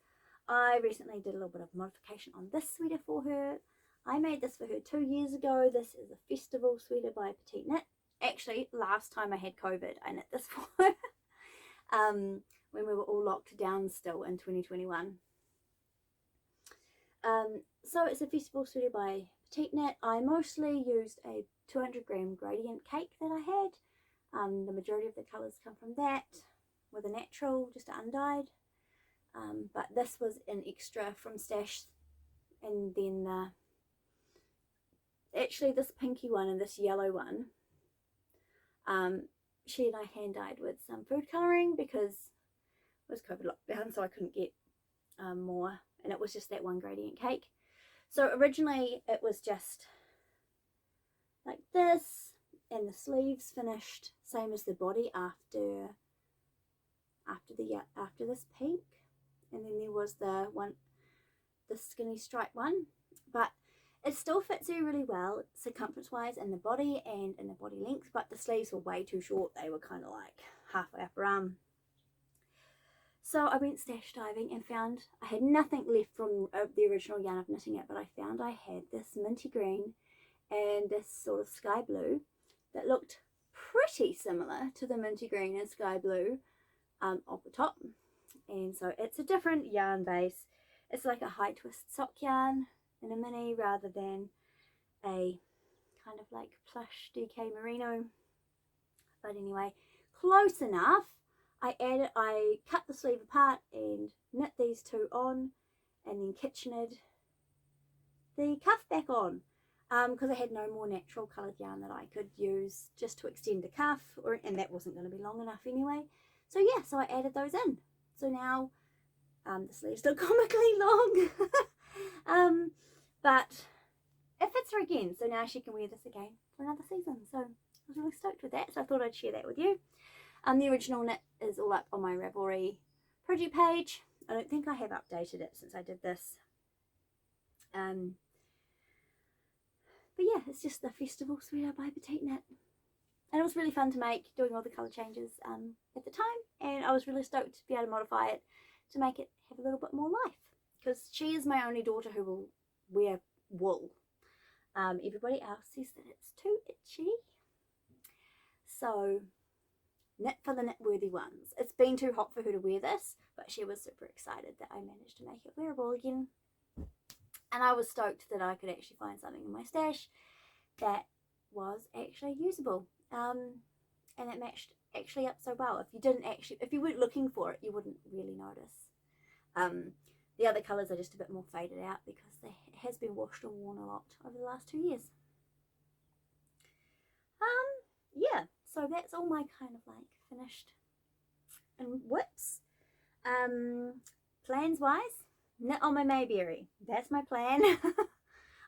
I recently did a little bit of modification on this sweater for her. I made this for her 2 years ago. This is a festival sweater by Petite Knit. Actually, last time I had COVID, I knit this for her. When we were all locked down still in 2021. So it's a festival sweater by Petite Knit. I mostly used a 200-gram gradient cake that I had. The majority of the colours come from that, with a natural, just undyed. But this was an extra from Stash, and then actually this pinky one and this yellow one, she and I hand dyed with some food colouring because it was COVID lockdown, so I couldn't get more, and it was just that one gradient cake. So originally it was just like this, and the sleeves finished same as the body after this pink, and then there was the skinny stripe one, but it still fits you really well circumference wise in the body and in the body length, but the sleeves were way too short. They were kind of like halfway up her arm. So I went stash diving and found I had nothing left from the original yarn of knitting it, but I found I had this minty green and this sort of sky blue that looked pretty similar to the minty green and sky blue off the top. And so it's a different yarn base. It's like a high twist sock yarn in a mini rather than a kind of like plush DK merino. But anyway, close enough. I cut the sleeve apart and knit these two on, and then kitchened the cuff back on, because I had no more natural coloured yarn that I could use just to extend the cuff, and that wasn't going to be long enough anyway. So yeah, so I added those in. So now the sleeves look comically long, but it fits her again. So now she can wear this again for another season. So I was really stoked with that. So I thought I'd share that with you. The original knit is all up on my Ravelry project page. I don't think I have updated it since I did this. But yeah, it's just the festival sweater by Petite Knit. And it was really fun to make, doing all the colour changes at the time. And I was really stoked to be able to modify it to make it have a little bit more life. Because she is my only daughter who will wear wool. Everybody else says that it's too itchy. So knit for the knit worthy ones. It's been too hot for her to wear this, but she was super excited that I managed to make it wearable again. And I was stoked that I could actually find something in my stash that was actually usable. And it matched actually up so well. If you weren't looking for it, you wouldn't really notice. The other colours are just a bit more faded out because it has been washed and worn a lot over the last 2 years. Yeah, so that's all my kind of like finished and whips. Plans wise, knit on my Mayberry. That's my plan.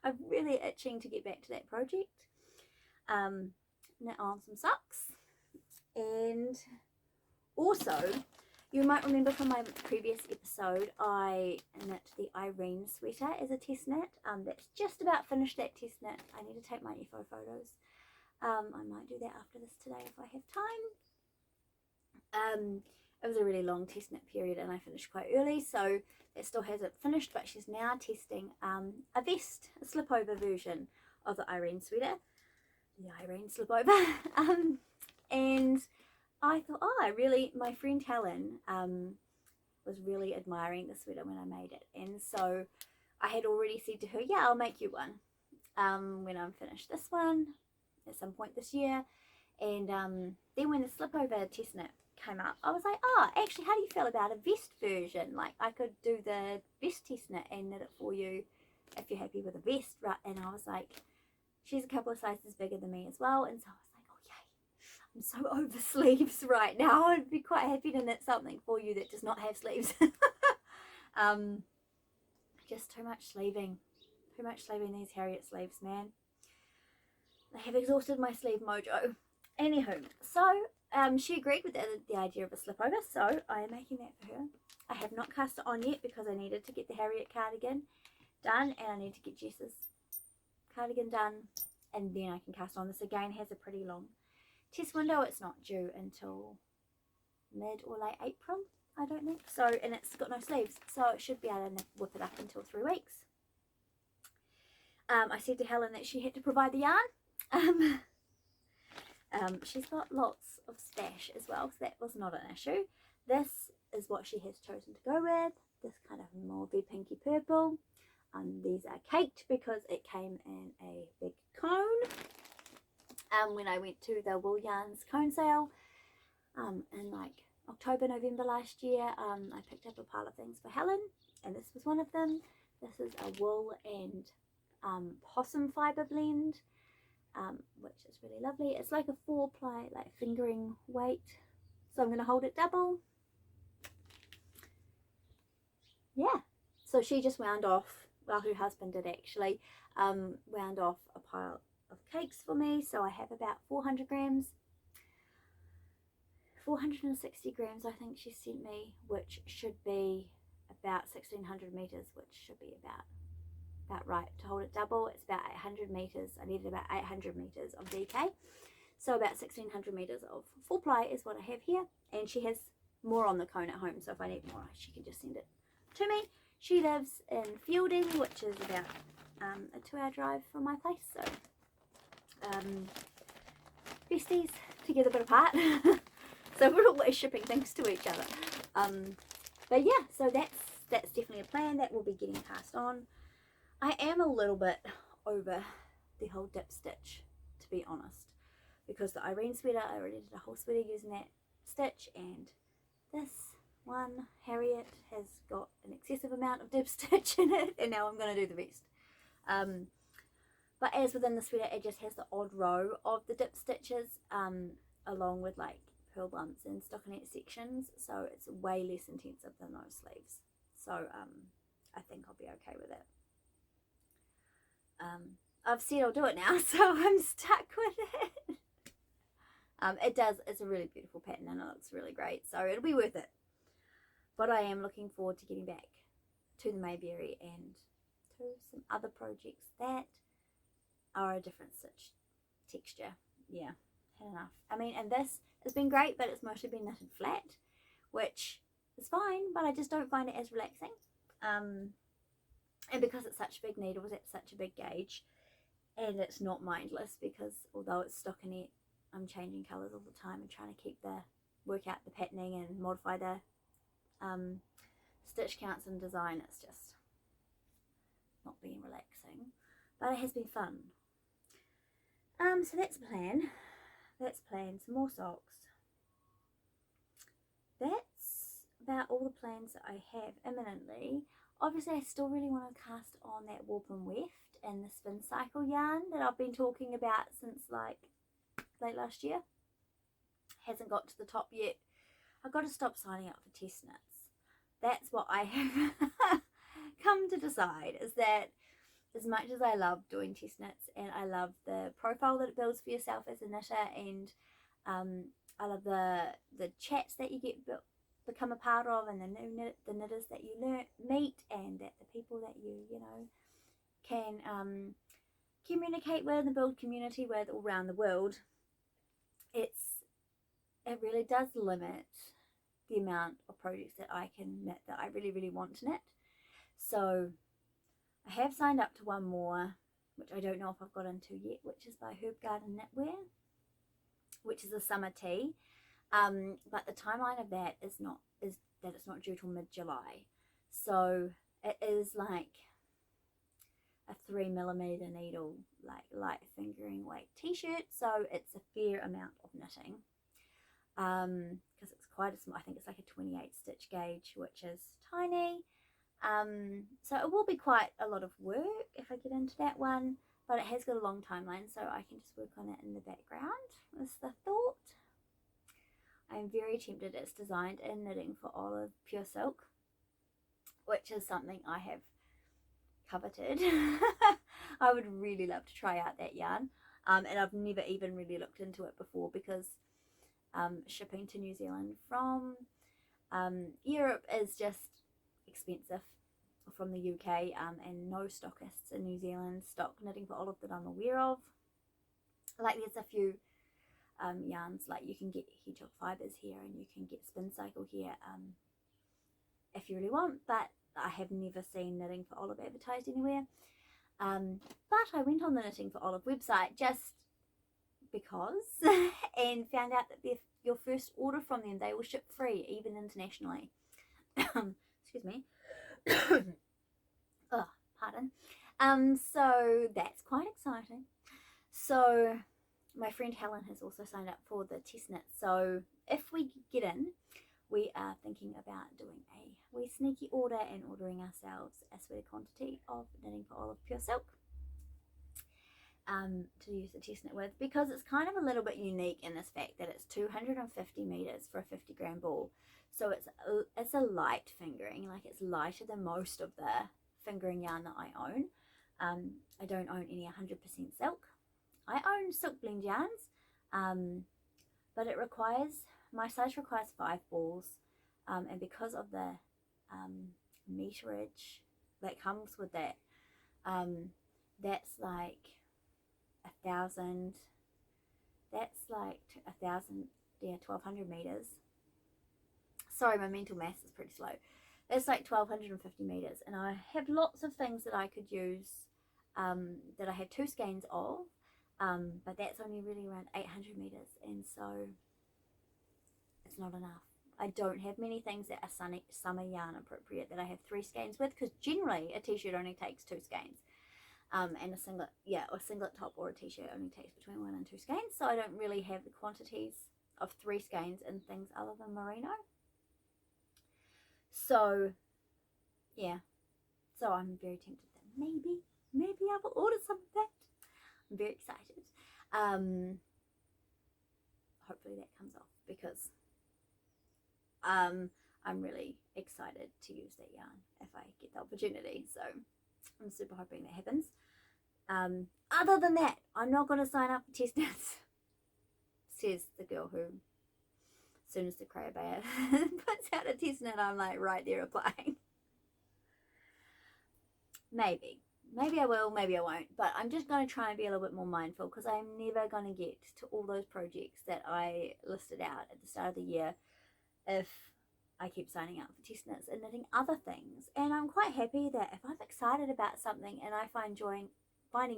I'm really itching to get back to that project. Knit on some socks, and also you might remember from my previous episode I knit the Irene sweater as a test knit. That's just about finished that test knit. I need to take my EFO photos. I might do that after this today if I have time. It was a really long test knit period and I finished quite early, so it still hasn't finished, but she's now testing a vest, a slip over version of the Irene sweater. The Irene slip over. And I thought, my friend Helen was really admiring the sweater when I made it, and so I had already said to her, yeah, I'll make you one when I'm finished this one at some point this year. And then when the slip over test knit came up, I was like, actually, how do you feel about a vest version? Like, I could do the vest test knit and knit it for you if you're happy with a vest, right? And I was like, she's a couple of sizes bigger than me as well, and so I was like, oh yay, I'm so over sleeves right now. I'd be quite happy to knit something for you that does not have sleeves. Just too much sleeving these Harriet sleeves, man. They have exhausted my sleeve mojo. Anywho, so she agreed with the idea of a slip over, so I am making that for her. I have not cast it on yet because I needed to get the Harriet cardigan done, and I need to get Jess's cardigan done, and then I can cast on. This again has a pretty long test window. It's not due until mid or late April, I don't think so, and it's got no sleeves, so it should be able to whip it up until 3 weeks. I said to Helen that she had to provide the yarn. She's got lots of stash as well, so that was not an issue. This is what she has chosen to go with, this kind of mauvey pinky purple. These are caked because it came in a big cone when I went to the Wool Yarns cone sale in like October, November last year. I picked up a pile of things for Helen, and this was one of them. This is a wool and possum fibre blend, which is really lovely. It's like a 4-ply like fingering weight, so I'm going to hold it double. Yeah, so she just wound off well, her husband did actually, wound off a pile of cakes for me. So I have about 400 grams, 460 grams I think she sent me, which should be about 1600 meters, which should be about right to hold it double. It's about 800 meters. I needed about 800 meters of DK, so about 1600 meters of full ply is what I have here. And she has more on the cone at home, so if I need more she can just send it to me. She lives in Fielding, which is about a 2-hour drive from my place, so besties together but apart. So we're always shipping things to each other. But yeah, so that's definitely a plan that will be getting passed on. I am a little bit over the whole dip stitch, to be honest, because the Irene sweater, I already did a whole sweater using that stitch, and this one, Harriet, has got an excessive amount of dip stitch in it, and now I'm going to do the rest. But as within the sweater, it just has the odd row of the dip stitches, along with like pearl bumps and stockinette sections, so it's way less intensive than those sleeves. So I think I'll be okay with it. I've said I'll do it now, so I'm stuck with it. It's a really beautiful pattern and it looks really great, so it'll be worth it. But I am looking forward to getting back to the Mayberry and to some other projects that are a different stitch texture. Yeah, had enough. I mean, and this has been great, but it's mostly been knitted flat, which is fine, but I just don't find it as relaxing. And because it's such big needles at such a big gauge, and it's not mindless, because although it's stockinette, I'm changing colours all the time and trying to work out the patterning and modify the stitch counts and design. It's just not being relaxing, but it has been fun. So that's the plan. That's planned. Some more socks. That's about all the plans that I have imminently. Obviously, I still really want to cast on that Warp and Weft and the Spin Cycle yarn that I've been talking about since like late last year. Hasn't got to the top yet. I've got to stop signing up for test knits. That's what I have come to decide, is that as much as I love doing test knits and I love the profile that it builds for yourself as a knitter, and I love the chats that you become a part of, and the knitters that you meet, and that the people that you know can communicate with and build community with all around the world. It really does limit the amount of projects that I can knit that I really, really want to knit. So I have signed up to one more, which I don't know if I've got into yet, which is by Herb Garden Knitwear, which is a summer tee. But the timeline of that is that it's not due till mid-July. So it is like a 3mm needle, like light fingering weight t-shirt. So it's a fair amount of knitting. Because it's quite a small, I think it's like a 28 stitch gauge, which is tiny. So it will be quite a lot of work if I get into that one, but it has got a long timeline, so I can just work on it in the background, is the thought. I'm very tempted. It's designed in Knitting for Olive Pure Silk, which is something I have coveted. I would really love to try out that yarn, and I've never even really looked into it before, because shipping to New Zealand from Europe is just expensive, from the UK, and no stockists in New Zealand stock Knitting for Olive that I'm aware of. Like, there's a few yarns, like you can get Hedgehog Fibres here and you can get Spin Cycle here if you really want, but I have never seen Knitting for Olive advertised anywhere. But I went on the Knitting for Olive website just because and found out that your first order from them, they will ship free, even internationally. Excuse me. Oh, pardon. So that's quite exciting. So my friend Helen has also signed up for the test knit. So if we get in, we are thinking about doing a wee sneaky order and ordering ourselves a sweater quantity of Knitting for Olive Pure Silk to use the test knit with, because it's kind of a little bit unique in this fact that it's 250 meters for a 50-gram ball. So it's a light fingering, like it's lighter than most of the fingering yarn that I own. I don't own any 100% silk. I own silk blend yarns, but it requires, my size requires 5 balls, and because of the meterage that comes with that, that's like 1,000, that's like 1,000, yeah, 1,200 meters. Sorry, my mental maths is pretty slow. That's like 1,250 meters, and I have lots of things that I could use, that I have 2 skeins of, but that's only really around 800 meters, and so it's not enough. I don't have many things that are summer yarn appropriate that I have 3 skeins with, because generally a t-shirt only takes 2 skeins, and a singlet, yeah, or a singlet top or a t-shirt only takes between 1 and 2 skeins, so I don't really have the quantities of 3 skeins in things other than merino. So yeah, so I'm very tempted that maybe I will order some of that. I'm very excited. Hopefully that comes off, because I'm really excited to use that yarn if I get the opportunity. So I'm super hoping that happens. Other than that, I'm not going to sign up for test knits, says the girl who, as soon as the Craya Bear puts out a test knit, I'm like right there applying. Maybe I will, maybe I won't, but I'm just going to try and be a little bit more mindful, because I'm never going to get to all those projects that I listed out at the start of the year if I keep signing up for test knits and knitting other things. And I'm quite happy that if I'm excited about something and I finding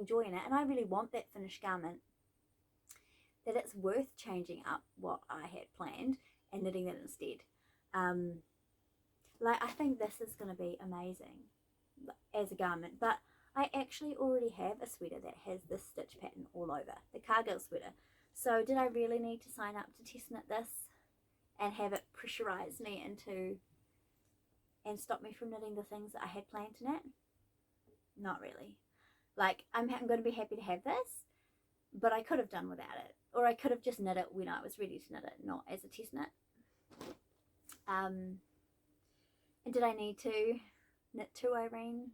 joy in it, and I really want that finished garment, that it's worth changing up what I had planned and knitting it instead. Like, I think this is going to be amazing as a garment, but I actually already have a sweater that has this stitch pattern all over, the Cargill sweater. So did I really need to sign up to test knit this and have it pressurize me into and stop me from knitting the things that I had planned to knit? Not really. Like, I'm going to be happy to have this, but I could have done without it, or I could have just knit it when I was ready to knit it, not as a test knit. And did I need to knit 2 Irenes?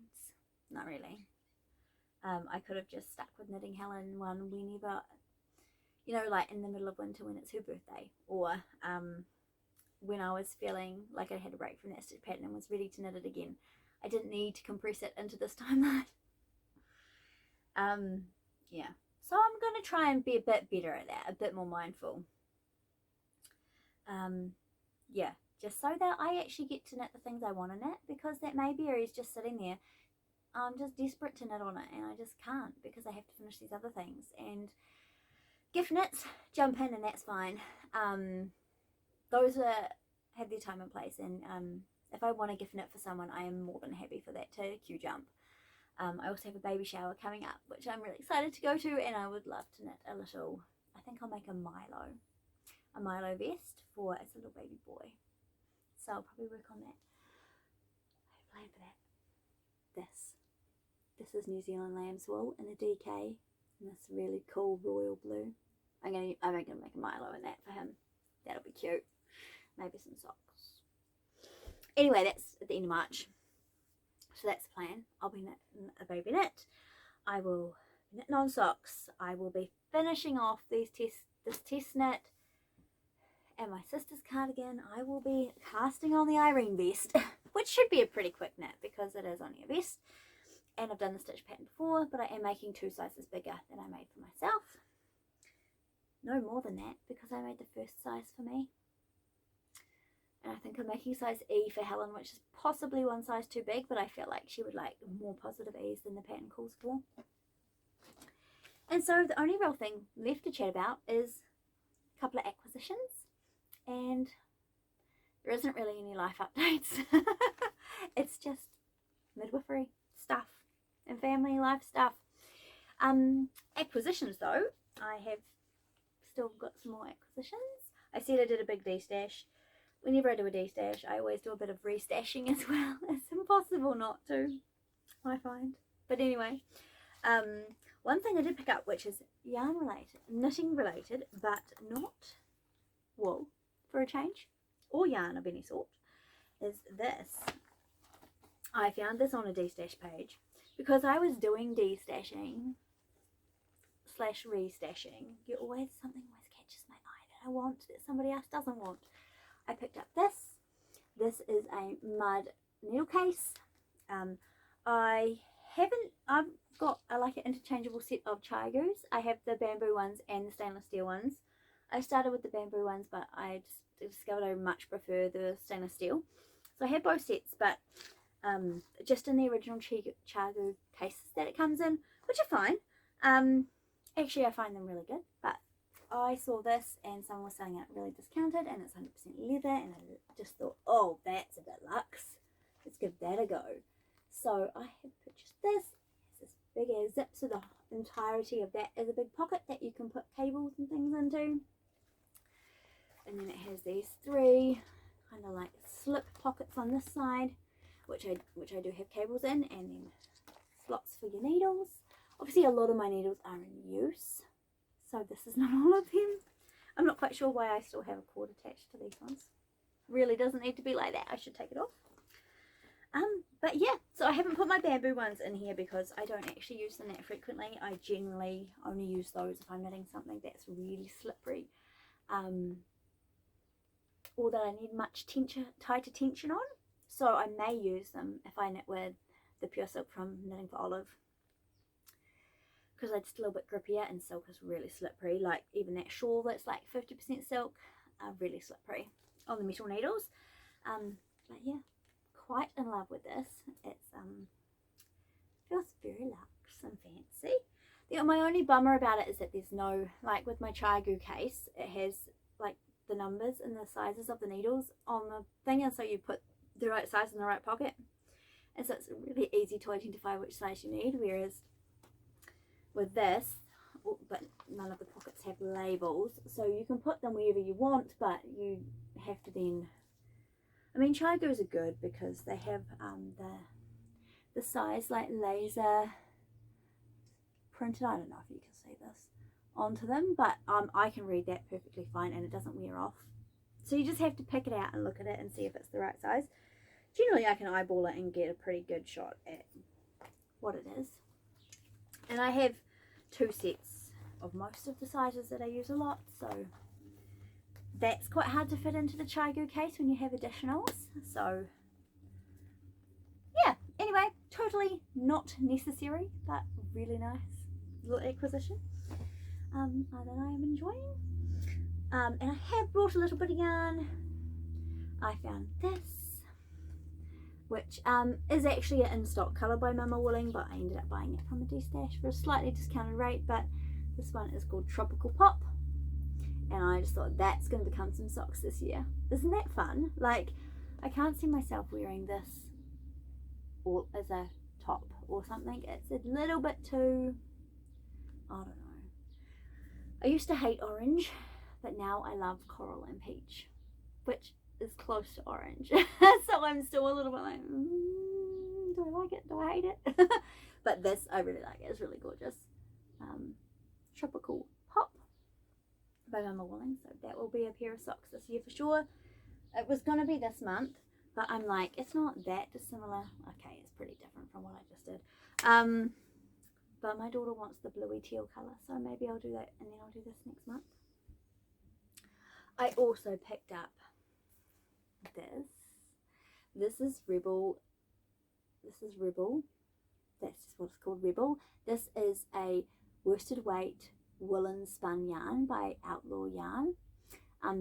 Not really. I could have just stuck with knitting Helen one whenever, you know, like in the middle of winter when it's her birthday, or when I was feeling like I had a break from that stitch pattern and was ready to knit it again. I didn't need to compress it into this timeline. Yeah, so I'm going to try and be a bit better at that, a bit more mindful. Yeah, just so that I actually get to knit the things I want to knit, because that Mayberry is just sitting there. I'm just desperate to knit on it, and I just can't, because I have to finish these other things. And gift knits, jump in, and that's fine. Those have their time and place, and if I want to gift knit for someone, I am more than happy for that to queue jump. I also have a baby shower coming up, which I'm really excited to go to, and I would love to knit a little, I think I'll make a Milo vest for its little baby boy. So I'll probably work on that. I have a plan for that. This is New Zealand lamb's wool in a DK, in this really cool royal blue. I'm gonna make a Milo in that for him. That'll be cute. Maybe some socks. Anyway, that's at the end of March. So that's the plan. I'll be knitting a baby knit. I will be knitting on socks. I will be finishing off this test knit and my sister's cardigan. I will be casting on the Irene vest, which should be a pretty quick knit because it is only a vest. And I've done the stitch pattern before, but I am making 2 sizes bigger than I made for myself. No more than that, because I made the first size for me. And I think I'm making size E for Helen, which is possibly 1 size too big, but I feel like she would like more positive ease than the pattern calls for. And so the only real thing left to chat about is a couple of acquisitions, and there isn't really any life updates. It's just midwifery stuff and family life stuff. Acquisitions though, I have still got some more acquisitions. I said I did a big D-stash. Whenever I do a D-stash, I always do a bit of restashing as well. It's impossible not to, I find. But anyway, one thing I did pick up, which is yarn related, knitting related, but not wool for a change, or yarn of any sort, is this. I found this on a destash page because I was doing destashing / restashing. Something always catches my eye that I want that somebody else doesn't want. I picked up this. This is a mud needle case. I've got like an interchangeable set of ChiaoGoos. I have the bamboo ones and the stainless steel ones. I started with the bamboo ones, but I just discovered I much prefer the stainless steel. So I have both sets, but just in the original ChiaoGoo cases that it comes in, which are fine. Actually, I find them really good, but I saw this and someone was selling it really discounted and it's 100% leather, and I just thought, oh, that's a bit luxe. Let's give that a go. So I have purchased this. It's this big ass zip, so the entirety of that is a big pocket that you can put cables and things into. And then it has these 3 kind of like slip pockets on this side, which I do have cables in, and then slots for your needles. Obviously a lot of my needles are in use, so this is not all of them. I'm not quite sure why I still have a cord attached to these ones. Really doesn't need to be like that. I should take it off. But yeah, so I haven't put my bamboo ones in here because I don't actually use them that frequently. I generally only use those if I'm knitting something that's really slippery, or that I need much tighter tension on. So I may use them if I knit with the Pure Silk from Knitting for Olive, because it's a little bit grippier, and silk is really slippery. Like even that shawl that's like 50% silk are really slippery on the metal needles. But yeah, quite in love with this. It's feels very luxe and fancy. My only bummer about it is that there's no, like with my ChiaoGoo case, it has like the numbers and the sizes of the needles on the thing, and so you put the right size in the right pocket, and so it's really easy to identify which size you need. Whereas with this, but none of the pockets have labels, so you can put them wherever you want, but you have to then, I mean, ChiaoGoos are good because they have the size like laser printed, I don't know if you can see this, onto them, but I can read that perfectly fine and it doesn't wear off. So you just have to pick it out and look at it and see if it's the right size. Generally I can eyeball it and get a pretty good shot at what it is. And I have 2 sets of most of the sizes that I use a lot, so that's quite hard to fit into the ChiaoGoo case when you have additionals. So yeah, anyway, totally not necessary, but really nice little acquisition that I am enjoying. And I have brought a little bit of yarn. I found this, which is actually an in-stock colour by Mama Wooling, but I ended up buying it from a destash for a slightly discounted rate. But this one is called Tropical Pop, and I just thought that's going to become some socks this year. Isn't that fun? Like, I can't see myself wearing this or as a top or something. It's a little bit too, I don't know. I used to hate orange, but now I love coral and peach, which is close to orange. So I'm still a little bit like, do I like it? Do I hate it? But this, I really like it. It's really gorgeous. Tropical Pop by Mama Wooling. So that will be a pair of socks this year for sure. It was going to be this month, but I'm like, it's not that dissimilar. Okay, it's pretty different from what I just did. But my daughter wants the bluey teal colour, so maybe I'll do that and then I'll do this next month. I also picked up this. This is Rebel. That's just what it's called, Rebel. This is a worsted weight woolen spun yarn by Outlaw Yarn.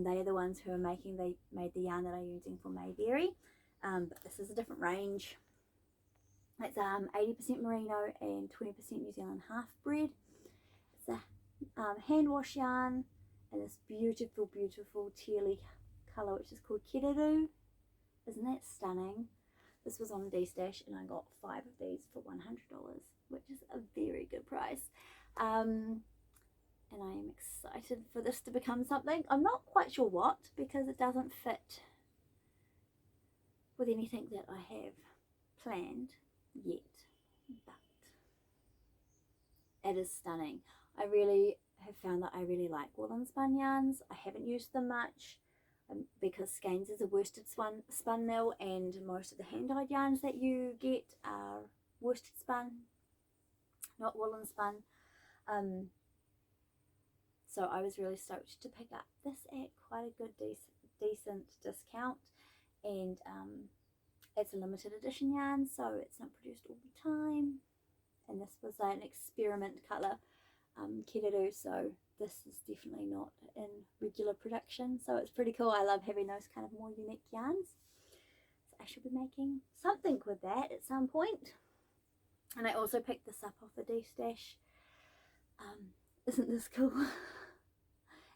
They are the ones who are made the yarn that I'm using for Mayberry. But this is a different range. It's 80% merino and 20% New Zealand half bred. It's a hand wash yarn in this beautiful, beautiful tealy colour, which is called Kiriru. Isn't that stunning? This was on a destash and I got 5 of these for $100, which is a very good price. And I am excited for this to become something. I'm not quite sure what, because it doesn't fit with anything that I have planned yet, but it is stunning. I really have found that I really like woolen spun yarns. I haven't used them much. because Skeins is a worsted spun mill, and most of the hand-dyed yarns that you get are worsted spun, not woolen spun. So I was really stoked to pick up this at quite a good decent discount, and it's a limited edition yarn, so it's not produced all the time, and this was an experiment colour Kiruru, so this is definitely not in regular production, so it's pretty cool. I love having those kind of more unique yarns, so I should be making something with that at some point. And I also picked this up off a D-Stash. Isn't this cool?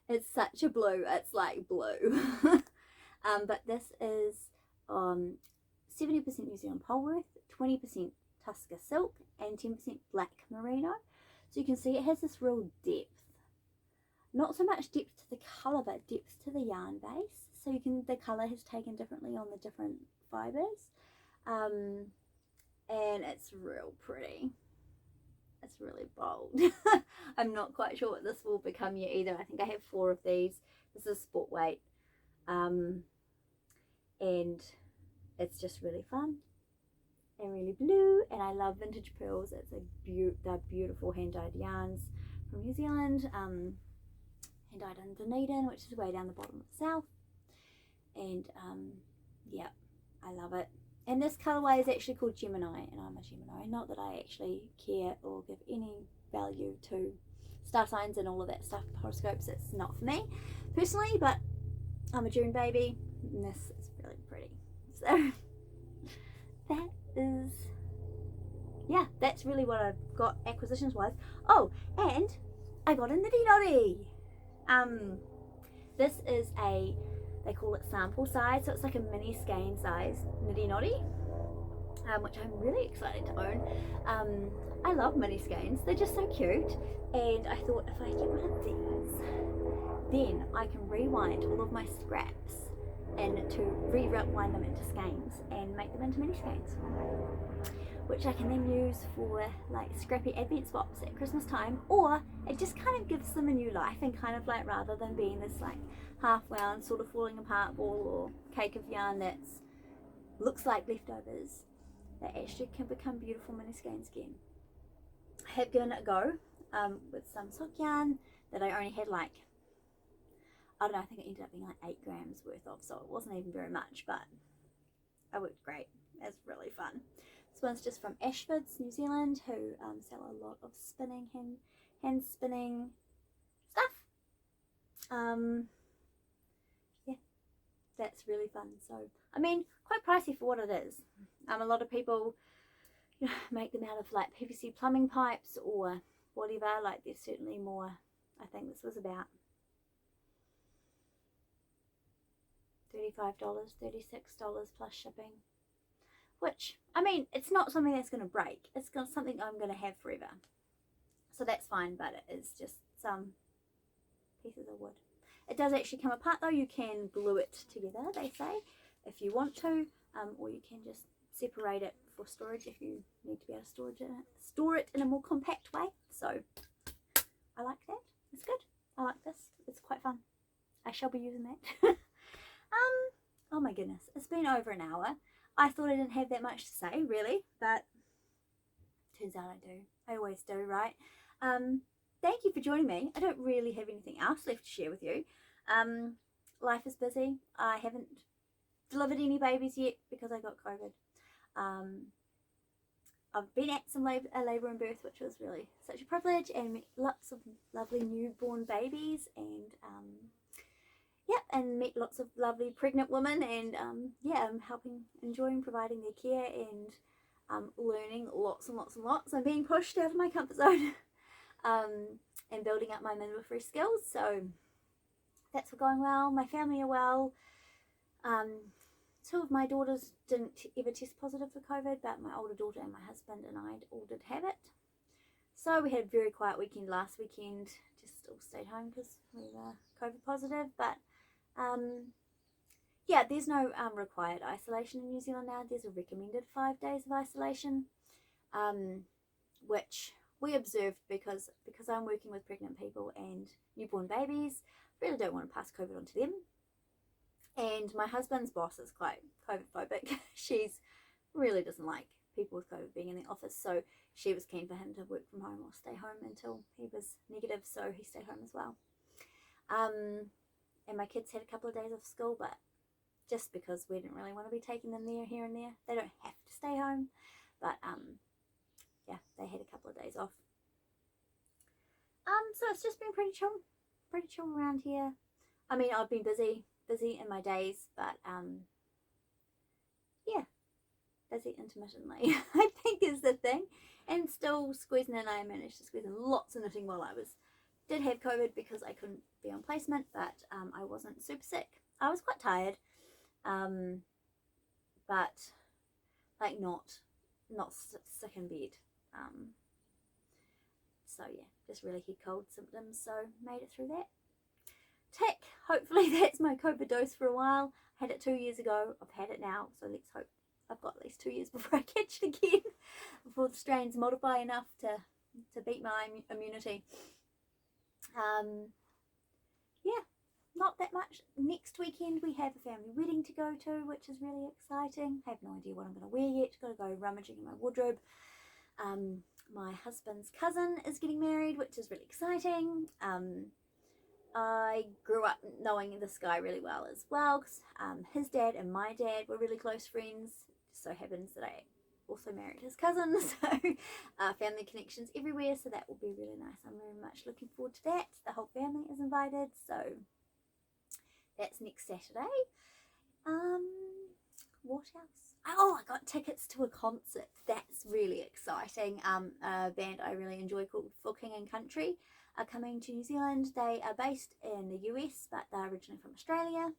It's such a blue, it's like blue. But this is 70% New Zealand Polworth, 20% Tusker Silk, and 10% Black Merino. So you can see it has this real depth. Not so much depth to the colour, but depth to the yarn base. So you can, the colour has taken differently on the different fibres. And it's real pretty. It's really bold. I'm not quite sure what this will become yet either. I think I have 4 of these. This is sport weight. And it's just really fun and really blue, and I love vintage pearls. It's they're beautiful hand-dyed yarns from New Zealand, hand-dyed in Dunedin, which is way down the bottom of the south, and yeah, I love it. And this colourway is actually called Gemini, and I'm a Gemini. Not that I actually care or give any value to star signs and all of that stuff, horoscopes. It's not for me personally, but I'm a June baby, and this is really pretty. So that is, yeah, that's really what I've got acquisitions wise. Oh, and I got a Niddy Noddy. This is they call it sample size, so it's like a mini skein size Niddy Noddy, which I'm really excited to own. I love mini skeins, they're just so cute, and I thought if I get one of these, then I can rewind all of my scraps and to rewind them into skeins and make them into mini skeins, which I can then use for like scrappy advent swaps at Christmas time, or it just kind of gives them a new life, and kind of like, rather than being this like half wound sort of falling apart ball or cake of yarn that looks like leftovers, they actually can become beautiful mini skeins again. I have given it a go with some sock yarn that I only had like, I don't know, I think it ended up being like 8 grams worth of, so it wasn't even very much, but it worked great. It's really fun. This one's just from Ashfords, New Zealand, who sell a lot of spinning, hand spinning stuff. Yeah, that's really fun. So, I mean, quite pricey for what it is. A lot of people, you know, make them out of like PVC plumbing pipes or whatever. Like, there's certainly more. I think this was about $35, $36 plus shipping, which, I mean, it's not something that's going to break. It's something I'm going to have forever, so that's fine, but it is just some pieces of wood. It does actually come apart though. You can glue it together, they say, if you want to, or you can just separate it for storage if you need to be able to store it in a more compact way. So I like that. It's good. I like this. It's quite fun. I shall be using that. Oh my goodness, it's been over an hour. I thought I didn't have that much to say, really, but turns out I do. I always do, right? Thank you for joining me. I don't really have anything else left to share with you. Life is busy. I haven't delivered any babies yet because I got COVID. I've been at some labour and birth, which was really such a privilege, and met lots of lovely newborn babies, and yeah, and met lots of lovely pregnant women, and yeah, I'm enjoying providing their care, and learning lots and lots and lots. I'm being pushed out of my comfort zone, and building up my midwifery skills. So that's going well. My family are well. 2 of my daughters didn't ever test positive for COVID, but my older daughter and my husband and I all did have it. So we had a very quiet weekend last weekend, just all stayed home because we were COVID positive. But yeah, there's no required isolation in New Zealand now. There's a recommended 5 days of isolation, which we observed because I'm working with pregnant people and newborn babies. Really don't want to pass COVID on to them. And my husband's boss is quite COVID phobic. She's really doesn't like people with COVID being in the office, so she was keen for him to work from home or stay home until he was negative, so he stayed home as well. And my kids had a couple of days off school, but just because we didn't really want to be taking them there, here and there. They don't have to stay home, but yeah, they had a couple of days off. So it's just been pretty chill around here. I mean, I've been busy in my days, but yeah, busy intermittently, I think is the thing. And still squeezing in, I managed to squeeze in lots of knitting while I did have COVID because I couldn't be on placement, but I wasn't super sick. I was quite tired, but like not sick in bed. So yeah, just really head cold symptoms, so made it through that. Tick. Hopefully that's my COVID dose for a while. I had it 2 years ago. I've had it now, so let's hope I've got at least 2 years before I catch it again, before the strains modify enough to beat my immunity. Yeah, not that much. Next weekend we have a family wedding to go to, which is really exciting. I have no idea what I'm going to wear yet. Got to go rummaging in my wardrobe. My husband's cousin is getting married, which is really exciting. I grew up knowing this guy really well as well, because his dad and my dad were really close friends. Just so happens that I also married his cousin, so family connections everywhere, so that will be really nice. I'm very much looking forward to that. The whole family is invited, so that's next Saturday. What else? Oh, I got tickets to a concert. That's really exciting. A band I really enjoy called For King and Country are coming to New Zealand. They are based in the US, but they're originally from Australia,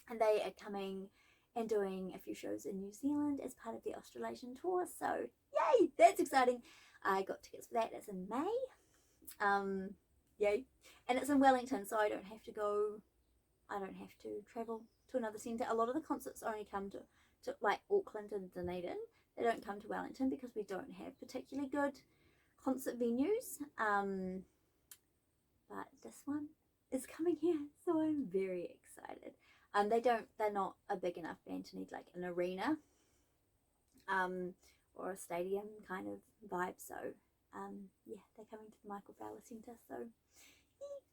and they are coming and doing a few shows in New Zealand as part of the Australasian tour. So yay, that's exciting. I got tickets for that. It's in May. Yay. And it's in Wellington, so I don't have to travel to another centre. A lot of the concerts only come to like Auckland and Dunedin. They don't come to Wellington because we don't have particularly good concert venues. But this one is coming here, so I'm very excited. They're not a big enough band to need like an arena or a stadium kind of vibe, so yeah, they're coming to the Michael Fowler Centre, so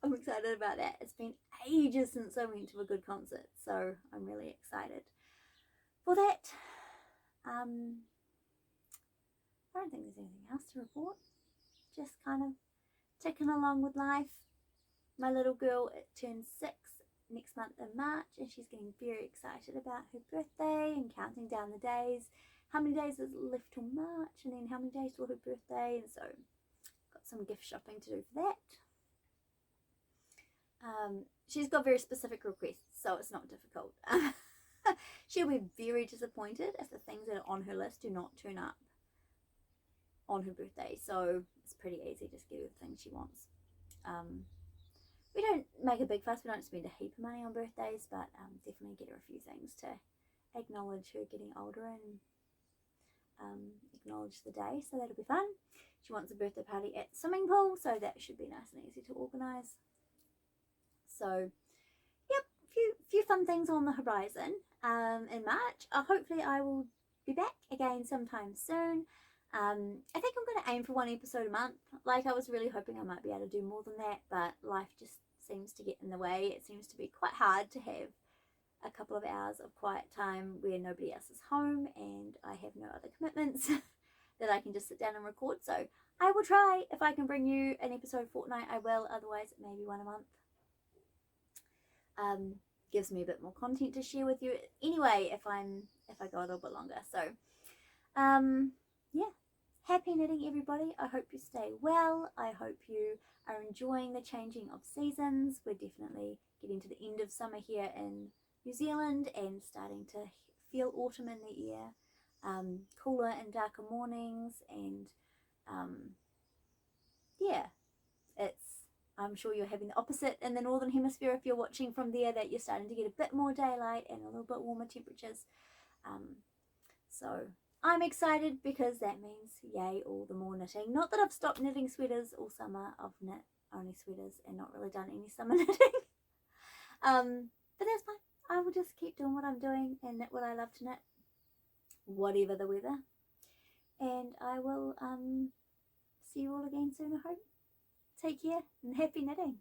I'm excited about that. It's been ages since I went to a good concert, so I'm really excited for that. I don't think there's anything else to report. Just kind of ticking along with life. My little girl, it turns 6 next month in March, and she's getting very excited about her birthday and counting down the days. How many days is left till March, and then how many days till her birthday, and so got some gift shopping to do for that. She's got very specific requests, so it's not difficult. She'll be very disappointed if the things that are on her list do not turn up on her birthday, so it's pretty easy. Just get her the things she wants. We don't make a big fuss. We don't spend a heap of money on birthdays, but definitely get her a few things to acknowledge her getting older and acknowledge the day, so that'll be fun. She wants a birthday party at the swimming pool, so that should be nice and easy to organise. So yep, few fun things on the horizon in March. Hopefully I will be back again sometime soon. I think I'm going to aim for 1 episode a month. Like, I was really hoping I might be able to do more than that, but life just seems to get in the way. It seems to be quite hard to have a couple of hours of quiet time where nobody else is home and I have no other commitments that I can just sit down and record. So I will try. If I can bring you an episode a fortnight, I will. Otherwise, maybe one a month. Gives me a bit more content to share with you anyway if I go a little bit longer. So yeah, happy knitting, everybody. I hope you stay well. I hope you are enjoying the changing of seasons. We're definitely getting to the end of summer here in New Zealand and starting to feel autumn in the air. Cooler and darker mornings, and yeah, I'm sure you're having the opposite in the Northern Hemisphere if you're watching from there, that you're starting to get a bit more daylight and a little bit warmer temperatures. So I'm excited because that means yay, all the more knitting. Not that I've stopped knitting sweaters all summer. I've knit only sweaters and not really done any summer knitting. But that's fine. I will just keep doing what I'm doing and knit what I love to knit, whatever the weather. And I will see you all again soon, I hope. Take care and happy knitting.